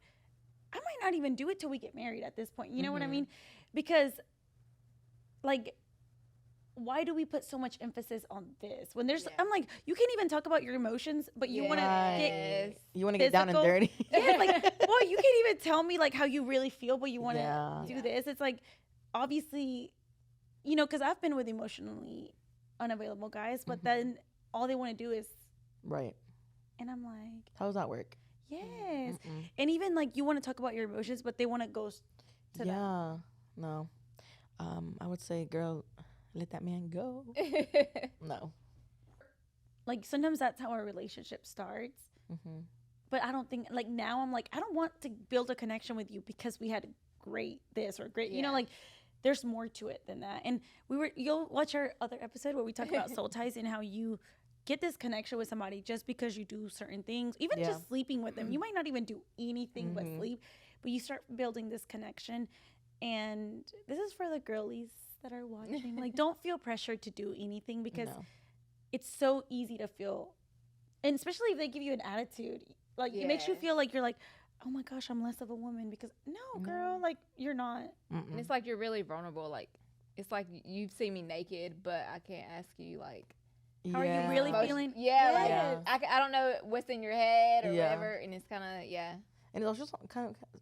I might not even do it till we get married at this point. You know what I mean? Because why do we put so much emphasis on this when there's? Yeah. I'm like, you can't even talk about your emotions, but you want to get. Yes. You want to get down and physical. dirty. Yeah, boy, you can't even tell me how you really feel, but you want to Yeah. do this. It's obviously, because I've been with emotionally unavailable guys, but then all they want to do is, Right. and I'm like, How does that work? yes. Mm-mm. And even you want to talk about your emotions, but they want to go to that. Yeah. No. I would say, girl, let that man go. No. Sometimes that's how our relationship starts. Mm-hmm. But I don't think now I'm I don't want to build a connection with you because we had great this or great, Yeah. there's more to it than that. And you'll watch our other episode where we talk about soul ties and how you get this connection with somebody just because you do certain things, even Yeah. just sleeping with them. You might not even do anything but Mhm. sleep, but you start building this connection. And this is for the girlies that are watching. Don't feel pressured to do anything because No. it's so easy to feel, and especially if they give you an attitude, it makes you Yes. feel you're oh my gosh, I'm less of a woman, because no, girl, you're not. And Mm-mm. it's you're really vulnerable. It's you see me naked, but I can't ask you How are you really Most- feeling? Yeah, Yes. I don't know what's in your head or Yeah. whatever, and it's kind of And it's also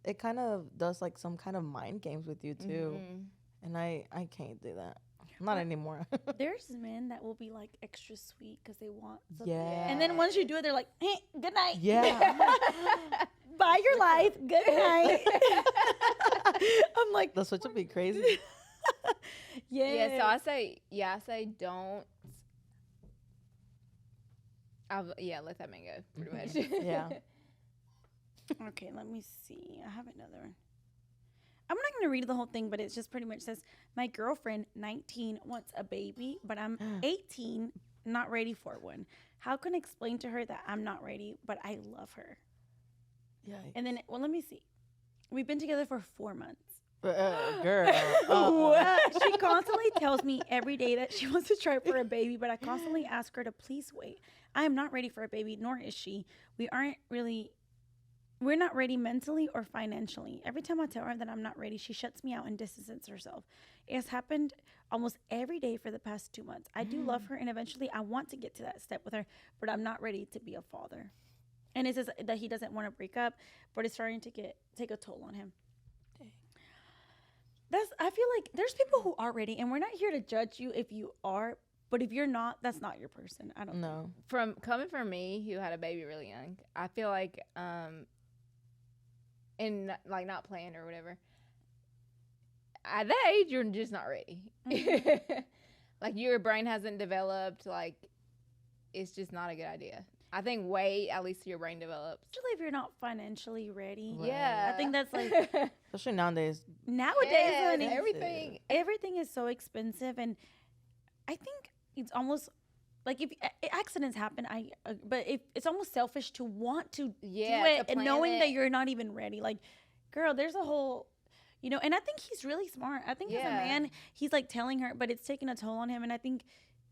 it kind of does some kind of mind games with you too. Mhm. And I can't do that. Not anymore. There's men that will be extra sweet because they want something. Yeah. And then once you do it, they're hey, good night. Yeah. Bye your life. Good night. I'm like, The switch would be crazy. yeah. So I say don't. Let that man go. Pretty much. Yeah. Okay, let me see. I have another one. I'm not going to read the whole thing, but it just pretty much says, my girlfriend, 19, wants a baby, but I'm 18, not ready for one. How can I explain to her that I'm not ready, but I love her? Yeah. And then, let me see. We've been together for 4 months. Girl. She constantly tells me every day that she wants to try for a baby, but I constantly ask her to please wait. I am not ready for a baby, nor is she. We aren't really we're not ready mentally or financially. Every time I tell her that I'm not ready, she shuts me out and distances herself. It has happened almost every day for the past 2 months. I do love her, and eventually I want to get to that step with her, but I'm not ready to be a father. And it says that he doesn't want to break up, but it's starting to take a toll on him. I feel like there's people who are ready, and we're not here to judge you if you are, but if you're not, that's not your person. I don't know. Coming from me, who had a baby really young, I feel like and like not planned or whatever. At that age, you're just not ready. Like your brain hasn't developed. Like it's just not a good idea. I think wait at least your brain develops. Especially if you're not financially ready. Right. Yeah, I think that's like Especially nowadays. yes, honey, everything is so expensive, and I think it's almost like if accidents happen, but it's almost selfish to want to do it and knowing that you're not even ready. Like, girl, there's a whole, and I think he's really smart. I think as a man, he's like telling her, but it's taking a toll on him. And I think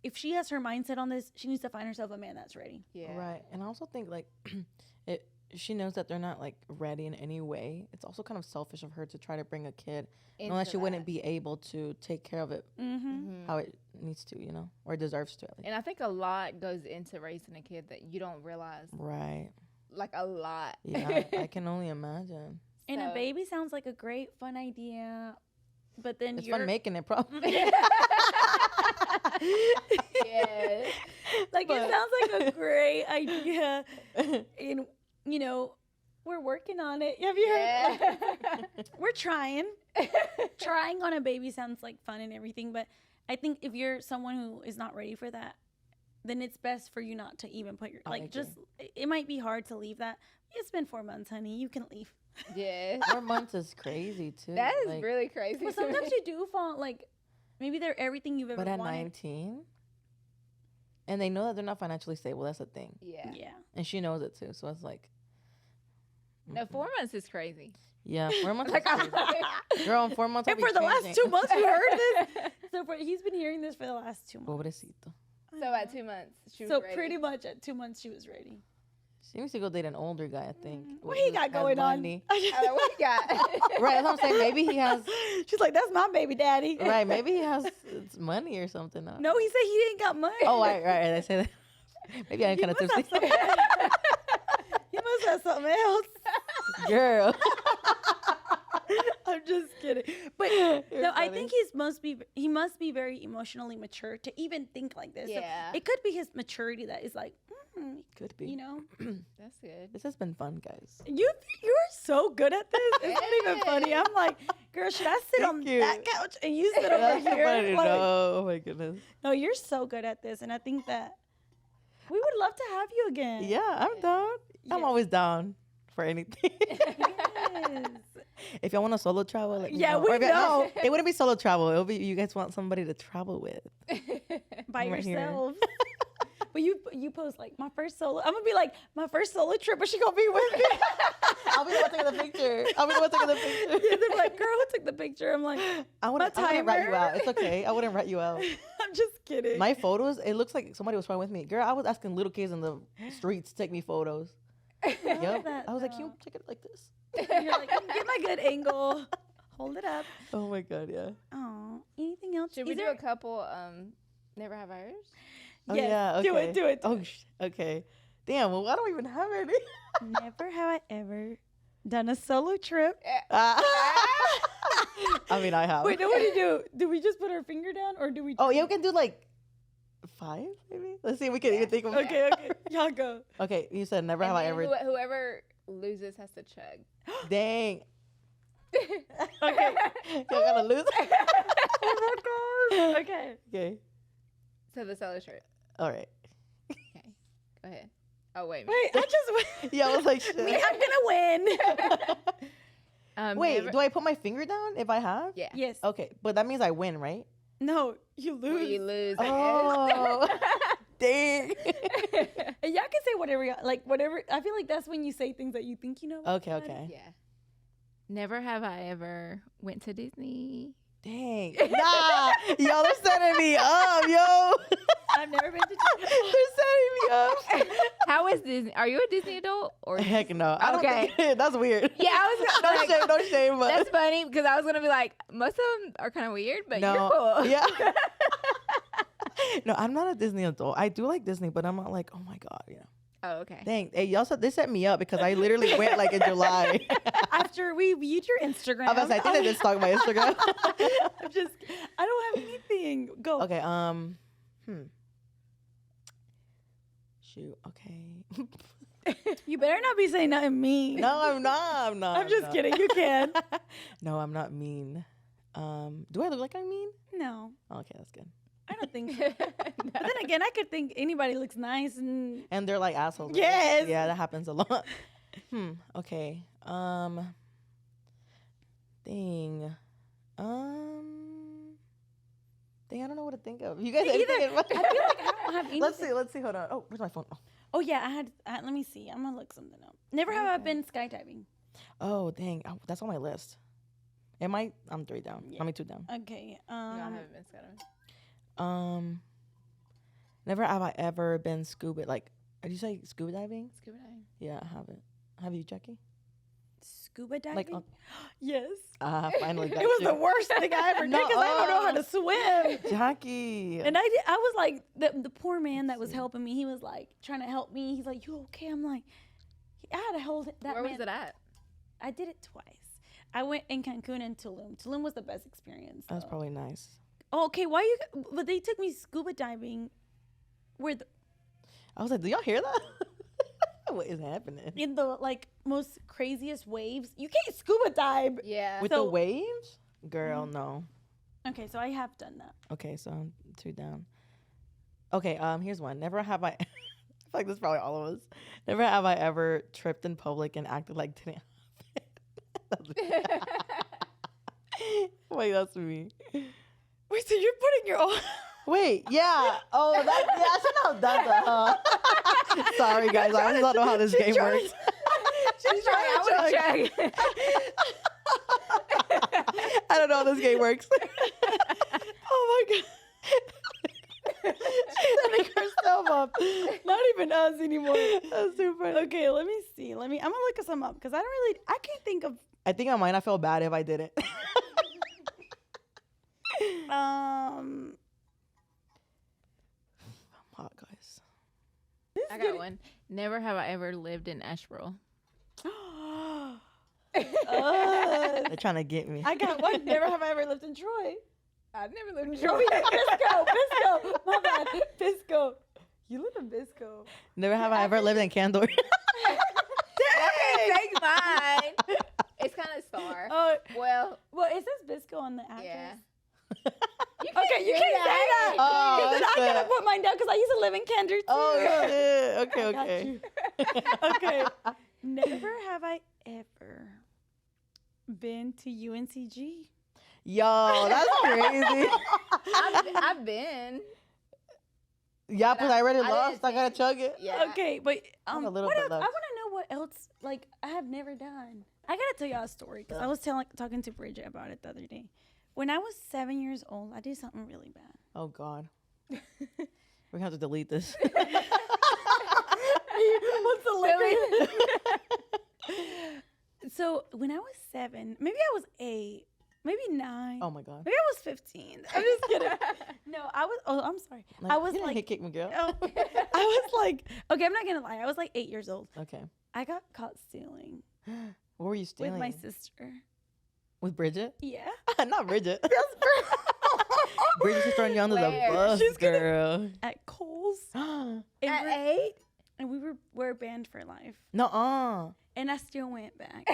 if she has her mindset on this, she needs to find herself a man that's ready. Yeah. Right. And I also think like she knows that they're not like ready in any way. It's also kind of selfish of her to try to bring a kid unless she wouldn't be able to take care of it how it needs to, or deserves to at least. And I think a lot goes into raising a kid that you don't realize. Right. Like a lot. Yeah, I can only imagine. And a baby sounds like a great, fun idea, but then it's fun making it, probably. Yes. Like it sounds like a great idea, and we're working on it. Have you heard? We're trying. Trying on a baby sounds like fun and everything, but I think if you're someone who is not ready for that, then it's best for you not to even put your it might be hard to leave that. It's been 4 months, honey. You can leave. Yeah. 4 months is crazy too. That is really crazy. Well, sometimes you do fall like maybe they're everything you've ever wanted. But at 19, and they know that they're not financially stable. That's the thing. Yeah. Yeah. And she knows it too. So it's like. No, 4 months is crazy. Yeah, 4 months is crazy. Girl, in 4 months And for the last 2 months, you heard this. So he's been hearing this for the last 2 months. Pobrecito. So at 2 months, she was ready. Pretty much at 2 months, she was ready. She needs to go date an older guy, I think. What he got going on? What he got? Right, that's what I'm saying. Maybe he has. She's like, that's my baby daddy. Right, maybe he has money or something. No, he said he ain't got money. Oh, right. I say that. Maybe I'm kind of thirsty. He must have something else. Girl. I'm just kidding. But no, I think he must be very emotionally mature to even think like this. Yeah. So it could be his maturity that is like, Could be. That's good. This has been fun, guys. You're so good at this. It's not even funny. I'm like, girl, should I sit on that couch and you sit over here? Like, oh my goodness. No, you're so good at this, and I think that we would love to have you again. Yeah, I'm down. Yeah. I'm always down for anything. Yes. If y'all want to solo travel, we know. It wouldn't be solo travel. It'll be you guys want somebody to travel with. By yourself. But you post like my first solo. I'm gonna be like my first solo trip, but she gonna be with me. I'll be the one taking the picture. Yeah, they're like, girl, who took the picture? I'm like, I wouldn't rat you out. It's okay. I wouldn't rat you out. I'm just kidding. My photos, it looks like somebody was trying with me. Girl, I was asking little kids in the streets to take me photos. Yep. I was like, can you check it like this? You're like, get my good angle. Hold it up. Oh my God, yeah. Oh, anything else? Should we do a couple Never Have I Ever? Oh, yes, yeah, okay. Do it. Oh, okay. Damn, well, I don't even have any. Never have I ever done a solo trip. I mean, I have. Wait, no, what do you do? Do we just put our finger down or do we? Oh, yeah, we can do like 5, maybe? Let's see if we can even think of Okay. Y'all go. Okay, you said never have I ever. Whoever loses has to chug. Dang. Okay. You're gonna lose. Oh my God. Okay. Okay. So the solo trip. All right. Okay. Go ahead. Oh, wait. Wait, I just Yeah, I was like, shit. I'm gonna win. Wait, do I put my finger down if I have? Yeah. Yes. Okay, but that means I win, right? No, you lose. Well, you lose. Oh, dang. And y'all can say whatever, whatever. I feel like that's when you say things that you think you know. Okay. Yeah. Never have I ever went to Disney. Dang. Nah, y'all are setting me up, yo. I've never been to They're setting me up. How is Disney? Are you a Disney adult or? Heck no. I don't Okay. think that's weird. Yeah, I was gonna, No shame, no shame. But That's funny because I was gonna be like, most of them are kind of weird, but you're cool. Yeah. No, I'm not a Disney adult. I do like Disney, but I'm not like, oh my God, yeah. Oh, okay. Dang. Hey, y'all they set me up because I literally went like in July. After we viewed your Instagram. I was like, I think I just talked my Instagram. I don't have anything. Go. Okay, shoot, okay. You better not be saying nothing mean. No, I'm not. I'm just kidding. You can. No, I'm not mean. Do I look like I'm mean? No, Okay, that's good. I don't think so. But then again, I could think anybody looks nice and And they're like assholes. right? Yes. Yeah, that happens a lot. Okay. Dang. Dang, I don't know what to think of. You guys Me either. anything in mind? I feel like I don't have anything. Let's see. Hold on. Oh, where's my phone? Oh yeah, I had. Let me see. I'm gonna look something up. Never have I been skydiving. Oh, dang. Oh, that's on my list. Am I? I'm 3 down. Yeah. I mean 2 down. Okay. No, I haven't been skydiving. Never have I ever been scuba. Like, did you say scuba diving? Scuba diving. Yeah, I haven't. Have you, Jackie? Scuba diving. Like, yes. Finally got It was you. the worst thing I ever did because I don't know how to swim. Jackie. And I was like, the poor man that was helping me, he was like trying to help me. He's like, you okay? I'm like, I had to hold that Where man. was it at? I did it twice. I went in Cancun and Tulum. Tulum was the best experience. That's though. probably nice. Oh, okay, why you? But they took me scuba diving, where I was like, do y'all hear that? What is happening? in the like most craziest waves. You can't scuba dive. Yeah. With the waves? Girl, no. Okay, so I have done that. Okay, so I'm 2 down. Okay, here's one. Never have I I feel like this is probably all of us. Never have I ever tripped in public and acted like didn't happen. Wait, that's me. Wait, so you're putting your own? Wait, yeah. Oh, I should not have done that, huh? Sorry, guys. I just don't know how this game works. She's trying to check. I don't know how this game works. Oh, my God. She's setting herself up. Not even us anymore. That's too funny. Okay, let me see. I'm gonna look some up because I can't think of. I think I might not feel bad if I did it. Um, Hot, guys. I got one. Never have I ever lived in Asheville. They're trying to get me. I got one. Never have I ever lived in Troy. I've never lived in Oh, yeah, Bisco. My bad. Bisco. You live in Bisco. Never have I ever lived in Candor. Okay, take mine. It's kind of star. Oh, Well, well, it says Bisco on the address. yeah. Okay, you can't say that. Oh, Because then I that's gotta put mine down because I used to live in Kendra too. Oh, yeah. Okay, I got okay. you. Okay. Never have I ever been to UNCG. Yo, that's crazy. I've been. Yeah, because I already I lost. didn't I gotta chug it. Yeah. Okay, but a little what bit else? I left. want to know what else like I have never done. I gotta tell y'all a story because I was talking to Bridget about it the other day. When I was 7 years old, I did something really bad. Oh, God. We're gonna have to delete this. What's the limit? So when I was 7, maybe I was 8, maybe 9. Oh, my God. Maybe I was 15. I'm just kidding. No, I was. Oh, I'm sorry. I was you didn't like, kick me, girl. oh, I was like, okay, I'm not gonna lie. I was like 8 years old. Okay. I got caught stealing What were you stealing? with my sister. With Bridget? Yeah. Not Bridget. Bridget's just throwing you under the Where? bus, She's gonna- girl. At Kohl's. At And 8? and we were banned for life. Nuh-uh. And I still went back.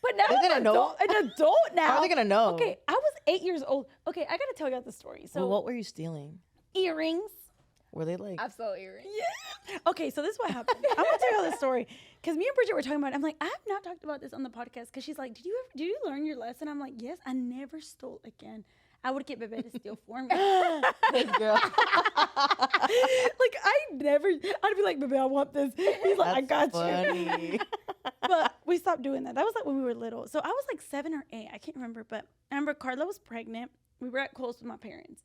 But now They I'm didn't know? an adult now. How are they gonna know? Okay, I was 8 years old. Okay, I gotta tell you the story. So Well, what were you stealing? earrings. Were they like? Absolute earring. Yeah. Okay, so this is what happened. I'm gonna tell you all this story because me and Bridget were talking about it. I'm like, I have not talked about this on the podcast because she's like, did you learn your lesson? I'm like, yes, I never stole again. I would get Bebe to steal for me. This girl. Like I'd be like, Bebe, I want this. He's like, I got you. Funny. But we stopped doing that. That was like when we were little. So I was like 7 or 8. I can't remember. But I remember Carla was pregnant. We were at Kohl's with my parents.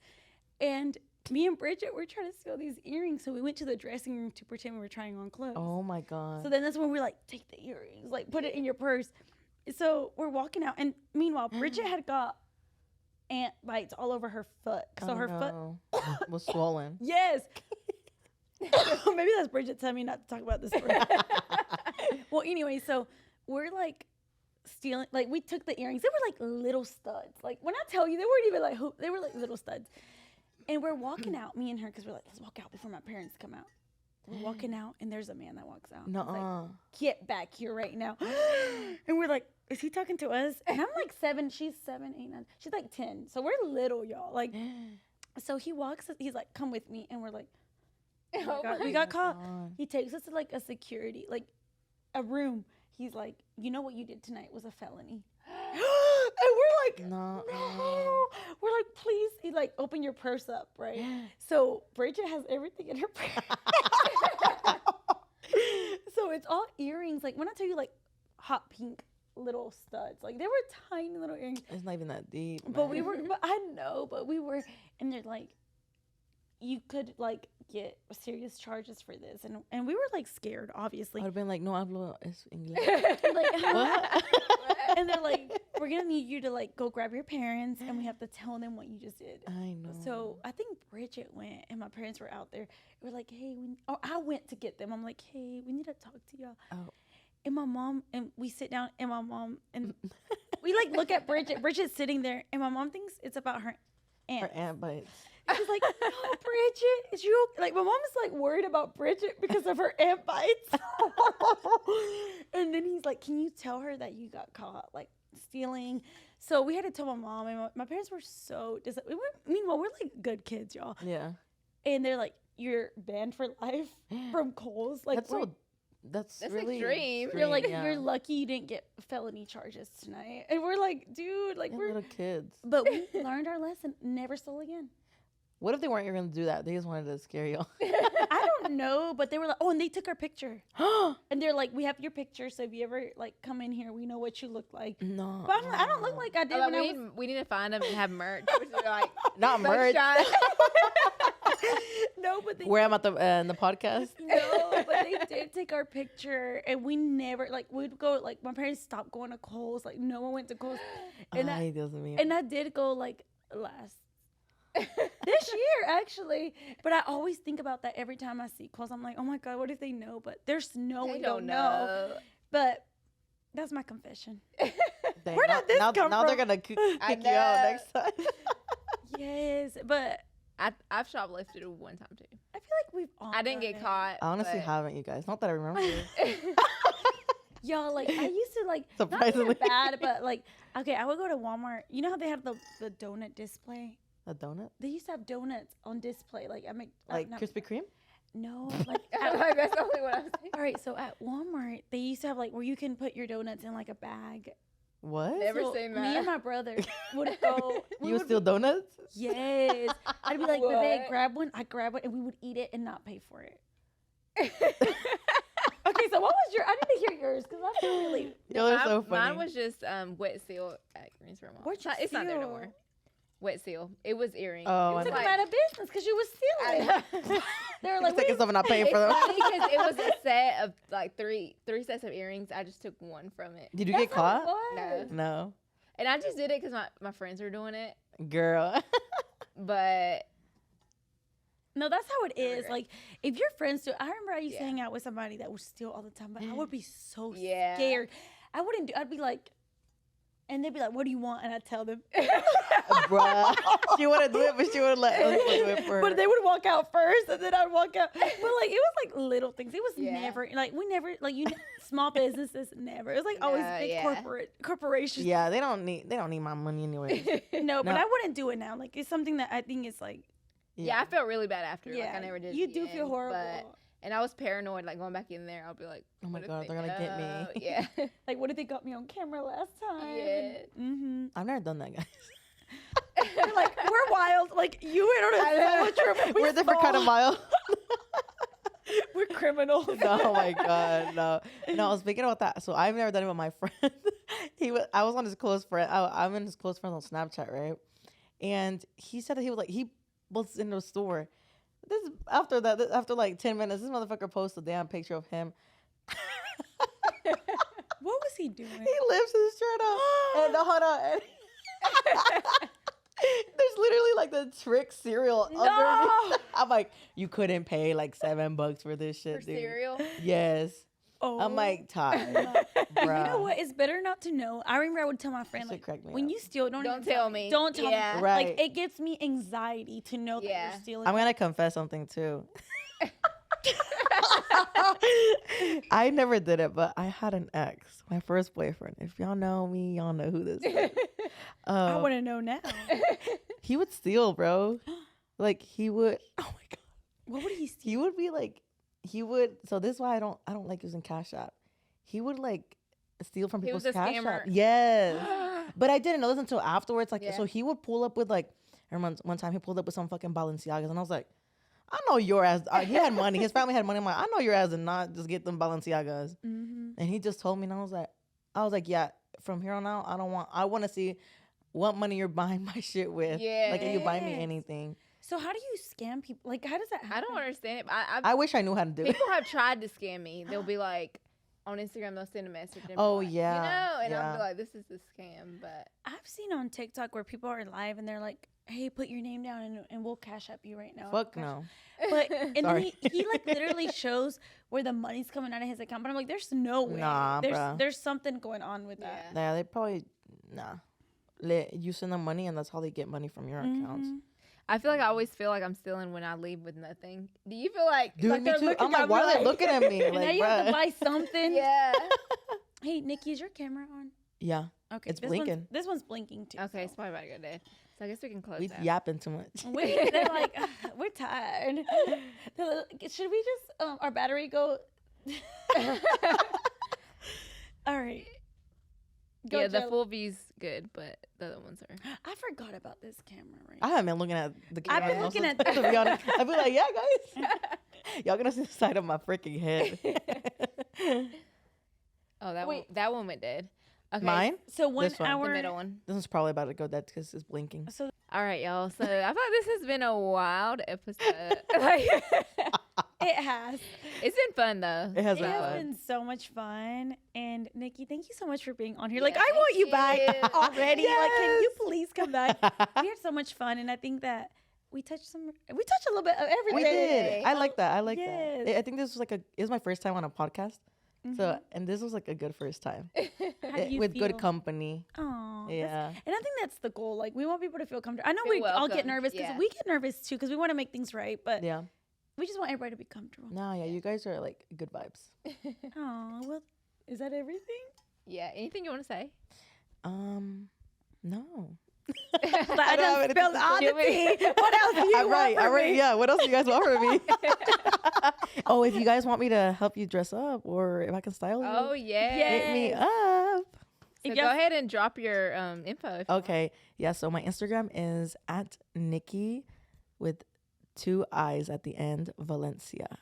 And me and Bridget were trying to steal these earrings. So we went to the dressing room to pretend we were trying on clothes. Oh my God. So then that's when we're like, take the earrings, like put it in your purse. So we're walking out. And meanwhile, Bridget had got ant bites all over her foot. So her foot was swollen. Yes. Maybe that's Bridget telling me not to talk about this story. Well, anyway, so we're like stealing, like we took the earrings. They were like little studs. Like when I tell you, they weren't even like hoop. They were like little studs. And we're walking out, me and her, because we're like, let's walk out before my parents come out. We're walking out, and there's a man that walks out. Nuh-uh. Like, get back here right now. And we're like, is he talking to us? And I'm like 7. She's 7, 8, 9. She's like 10. So we're little, y'all. Like, so he walks. He's like, come with me. And we're like, oh my God, we got caught. God. He takes us to like a security, like a room. He's like, you know what you did tonight was a felony. And we're like, no. We're like, please. He like, open your purse up, right? So Bridget has everything in her purse. So it's all earrings. Like when I tell you, like hot pink little studs, like they were tiny little earrings. It's not even that deep. But we were. But I know. But we were, and they're like, you could like get serious charges for this, and we were like scared, obviously. I'd have been like, no hablo English. Like, what? And they're like, we're gonna need you to like go grab your parents, and we have to tell them what you just did. I know. So I think Bridget went, and my parents were out there. We're like, hey, I went to get them. I'm like, hey, we need to talk to y'all. Oh. And my mom, and we sit down, and my mom, and we like look at Bridget. Bridget's sitting there, and my mom thinks it's about her aunt. Her ant bites. She's like, no, Bridget, is you okay? Like, my mom is like worried about Bridget because of her ant bites. And then he's like, can you tell her that you got caught, like, stealing? So we had to tell my mom, and my parents were so meanwhile, we're like good kids, y'all. Yeah. And they're like, you're banned for life from Kohl's. Like, that's really extreme. You're like, you're lucky you didn't get felony charges tonight. And we're like, dude, like, we're little kids. But we learned our lesson. Never stole again. What if they weren't even going to do that? They just wanted to scare y'all. I don't know, but they were like, oh, and they took our picture. And they're like, we have your picture, so if you ever like come in here, we know what you look like. No. But I'm like, I don't look like I did when we need to find them and have merch. Like, not merch. No, but they where I'm at in the podcast. No, but they did take our picture, and we never we'd go like my parents stopped going to Kohl's. Like no one went to Kohl's. And I did go like last this year actually, but I always think about that every time I see Kohl's. I'm like, oh my God, what if they know? But there's no way they don't know. But that's my confession. Where did this come from? Now they're gonna kick you out next time. Yes, but I've shoplifted one time too. I feel like we've all. I didn't get caught. I honestly haven't, you guys. Not that I remember. Y'all, like I used to like surprisingly not bad, but like okay, I would go to Walmart. You know how they have the donut display? A donut? They used to have donuts on display. Like I make Krispy Kreme? No, like that's only what I was saying. All right, so at Walmart they used to have like where you can put your donuts in like a bag. What? Never seen that. Me and my brother would go. You would steal donuts? Yes. I'd be like, babe, grab one. I'd grab one, and we would eat it and not pay for it. Okay, so what was your? I need to hear yours because I feel really. Y'all are so funny. Mine was just wet seal at Greensboro Mall. It's not there no more. Wet seal. It was earrings. Oh, you took them out of business because you was stealing. They were like, taking stuff and not paying for them. Because it was a set of like three sets of earrings. I just took one from it. Did you get caught? No. And I just did it because my friends were doing it. Girl. But. No, that's how it is. Like, if your friends do, I remember I used to hang out with somebody that would steal all the time, but I would be so scared. I wouldn't do. I'd be like, and they'd be like, "What do you want?" And I'd tell them. Bruh, she wouldn't do it, but she would let us do it for her. But they would walk out first, and then I'd walk out. But like, it was like little things. It was never like we never like small businesses never. It was like always big corporations. Yeah, they don't need my money anyway. No, but I wouldn't do it now. Like it's something that I think is like. Yeah, I felt really bad after. Yeah, like I never did. You do feel horrible. And I was paranoid, like going back in there. I'll be like, "Oh my God, they're gonna get me." Yeah. Like, what if they got me on camera last time? Yeah. Mm-hmm. I've never done that, guys. You're like, we're wild. Like you went on a solo trip. We're different kind of wild. We're criminals. Oh my God, no. No, I was thinking about that. So I've never done it with my friend. I was on his close friend. I'm in his close friends on Snapchat, right? And he said that he was like was in the store. After like 10 minutes, this motherfucker posts a damn picture of him. What was he doing? He lifts his shirt up and hold on. And there's literally like the trick cereal underneath. I'm like, you couldn't pay like $7 for this shit, For dude. cereal? Yes. Oh, I'm like, tired. you know what? It's better not to know. I remember I would tell my friend, That shit like, cracked me when up. you steal, don't Don't even tell me. Don't tell Yeah. me. Right. Like, it gives me anxiety to know that Yeah. you're stealing. I'm gonna confess something too. I never did it, but I had an ex, my first boyfriend. If y'all know me, y'all know who this is. I want to know now. He would steal, bro. Like he would. Oh my god. What would he steal? He would be like. He would. So this is why I don't like using Cash App. He would like steal from He people's was a Cash scammer. App. Yes. But I didn't know this until afterwards. Like, Yeah. so he would pull up with like. I remember one time he pulled up with some fucking Balenciagas, and I was like, I know your ass. He had money. His family had money. I'm like, I know your ass did not just get them Balenciagas. Mm-hmm. And he just told me, and I was like, yeah. From here on out, I want to see what money you're buying my shit with. Like, if you buy me Yes. anything. So how do you scam people? Like, how does that happen? I don't understand it. But I wish I knew how to do it. people have tried to scam me. They'll be like, on Instagram, they'll send a message. And be Oh, like, yeah, You know? And I'll yeah. be like, this is a scam. But I've seen on TikTok where people are live and they're like, hey, put your name down and we'll cash up you right now. Fuck no. But and then Sorry. he like literally shows where the money's coming out of his account. But I'm like, there's no way. Nah, bruh. There's something going on with that. Yeah, they probably, you send them money, and that's how they get money from your accounts. Mhm. I feel like I always feel like I'm stealing when I leave with nothing. Do you feel like, Dude, like me they're too. looking I'm like, at why me are they looking at me? And now Like, you have to bruh. buy something. Yeah. Hey, Nikki, is your camera on? Yeah, Okay. It's this blinking. This one's blinking too. Okay, it's so. probably about to go dead. So I guess we can close we that. yapping too much. They're like, we're tired. They're like, should we just, our battery go? All right. Go, Yeah, the Jill. full view's good, but the other ones are. I forgot about this camera right I haven't been looking at the I've camera. been looking most of at- the- to be honest. I'd be like, yeah, guys. Y'all gonna see the side of my freaking head. Oh, Wait. that one went dead. Okay. Mine? So 1 This one. hour. The middle one. This one's probably about to go dead because it's blinking. So All right, y'all. So I feel like this has been a wild episode. Like, it has. it's been fun though. It has It been has fun. been so much fun. And Nikki, thank you so much for being on here. Yeah, Like, I want thank you back you. already. Like, can you Yes. please come back? We had so much fun, and I think that we touched a little bit of everything. We did. I like that. I like Yes. that. I think this was it was my first time on a podcast. Mhm. So, and this was like a good first time. How do you With feel? good company. Aw, Yeah. and I think that's the goal. Like, we want people to feel comfortable. I know Feel we all get welcome. nervous because Yeah. we get nervous too because we want to make things right, but Yeah. we just want everybody to be comfortable. No, yeah, you guys are like good vibes. Oh, well, is that everything? Yeah. Anything you want to say? No. But I don't have done anything spilled to all the say. tea. What else do you I'm right. want I'm from right. me? Yeah. What else do you guys want from me? Oh, if you guys want me to help you dress up, or if I can style you, Oh yeah. hit me Yes. up. So If go y'all- ahead and drop your info. If you want. Okay. Yeah. So my Instagram is at Nikki with 2 I's at the end, Valencia.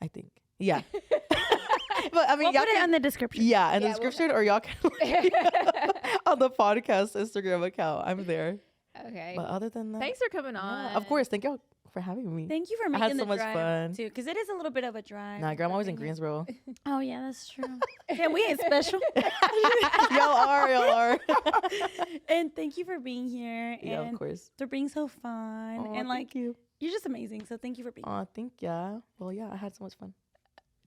I think. Yeah. But I mean, We'll y'all put it can, in the description. yeah, in the Yeah, we'll- description, or y'all can on the podcast Instagram account. I'm there. Okay. But other than that, Thanks for coming yeah, on. of course. Thank y'all for having me. Thank you for I making had the so much drive fun. too, because it is a little bit of a drive. Nah, Grandma was in Bring it- Greensboro. Oh yeah, that's true. Yeah, we ain't special. Y'all are. And thank you for being here Yeah, and of course. for being so fun Aw, and like thank you. you're just amazing. So thank you for being. Oh, thank ya. Well, yeah, I had so much fun.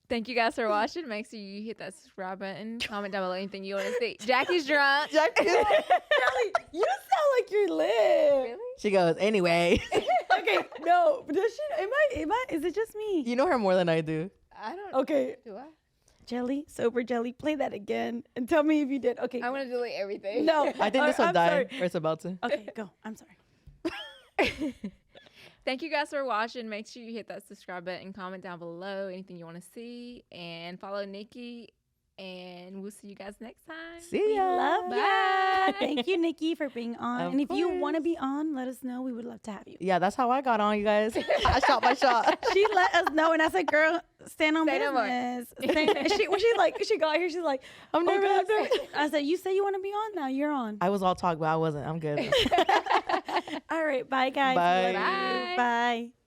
Thank you guys for watching. Make sure you hit that subscribe button. Comment down below anything you want to see. Jackie's drunk. Jackie, Kelly, you sound like you're lit. Really? she goes, anyway. Okay, no, does she? Am I? Is it just me? You know her more than I do. I don't. Okay, Do I? jelly, sober jelly. Play that again and tell me if you did. Okay. I want to delete everything. No, I think this will I'm die, sorry. or it's about to. Okay, go. I'm sorry. Thank you guys for watching. Make sure you hit that subscribe button, comment down below anything you want to see, and follow Nikki. And we'll see you guys next time. See We ya. love Bye. ya. Thank you, Nikki, for being on. Of and if you want to course. be on, let us know. We would love to have you. Yeah, that's how I got on, you guys. I shot my shot. She let us know, and I said, "Girl, stand on Say no more. business. She got here. She's like, I'm oh, nervous. God. I said, you say you want to be on now. You're on. I was all talk, but I wasn't. I'm good. All right. Bye, guys. Bye. Love you. Bye.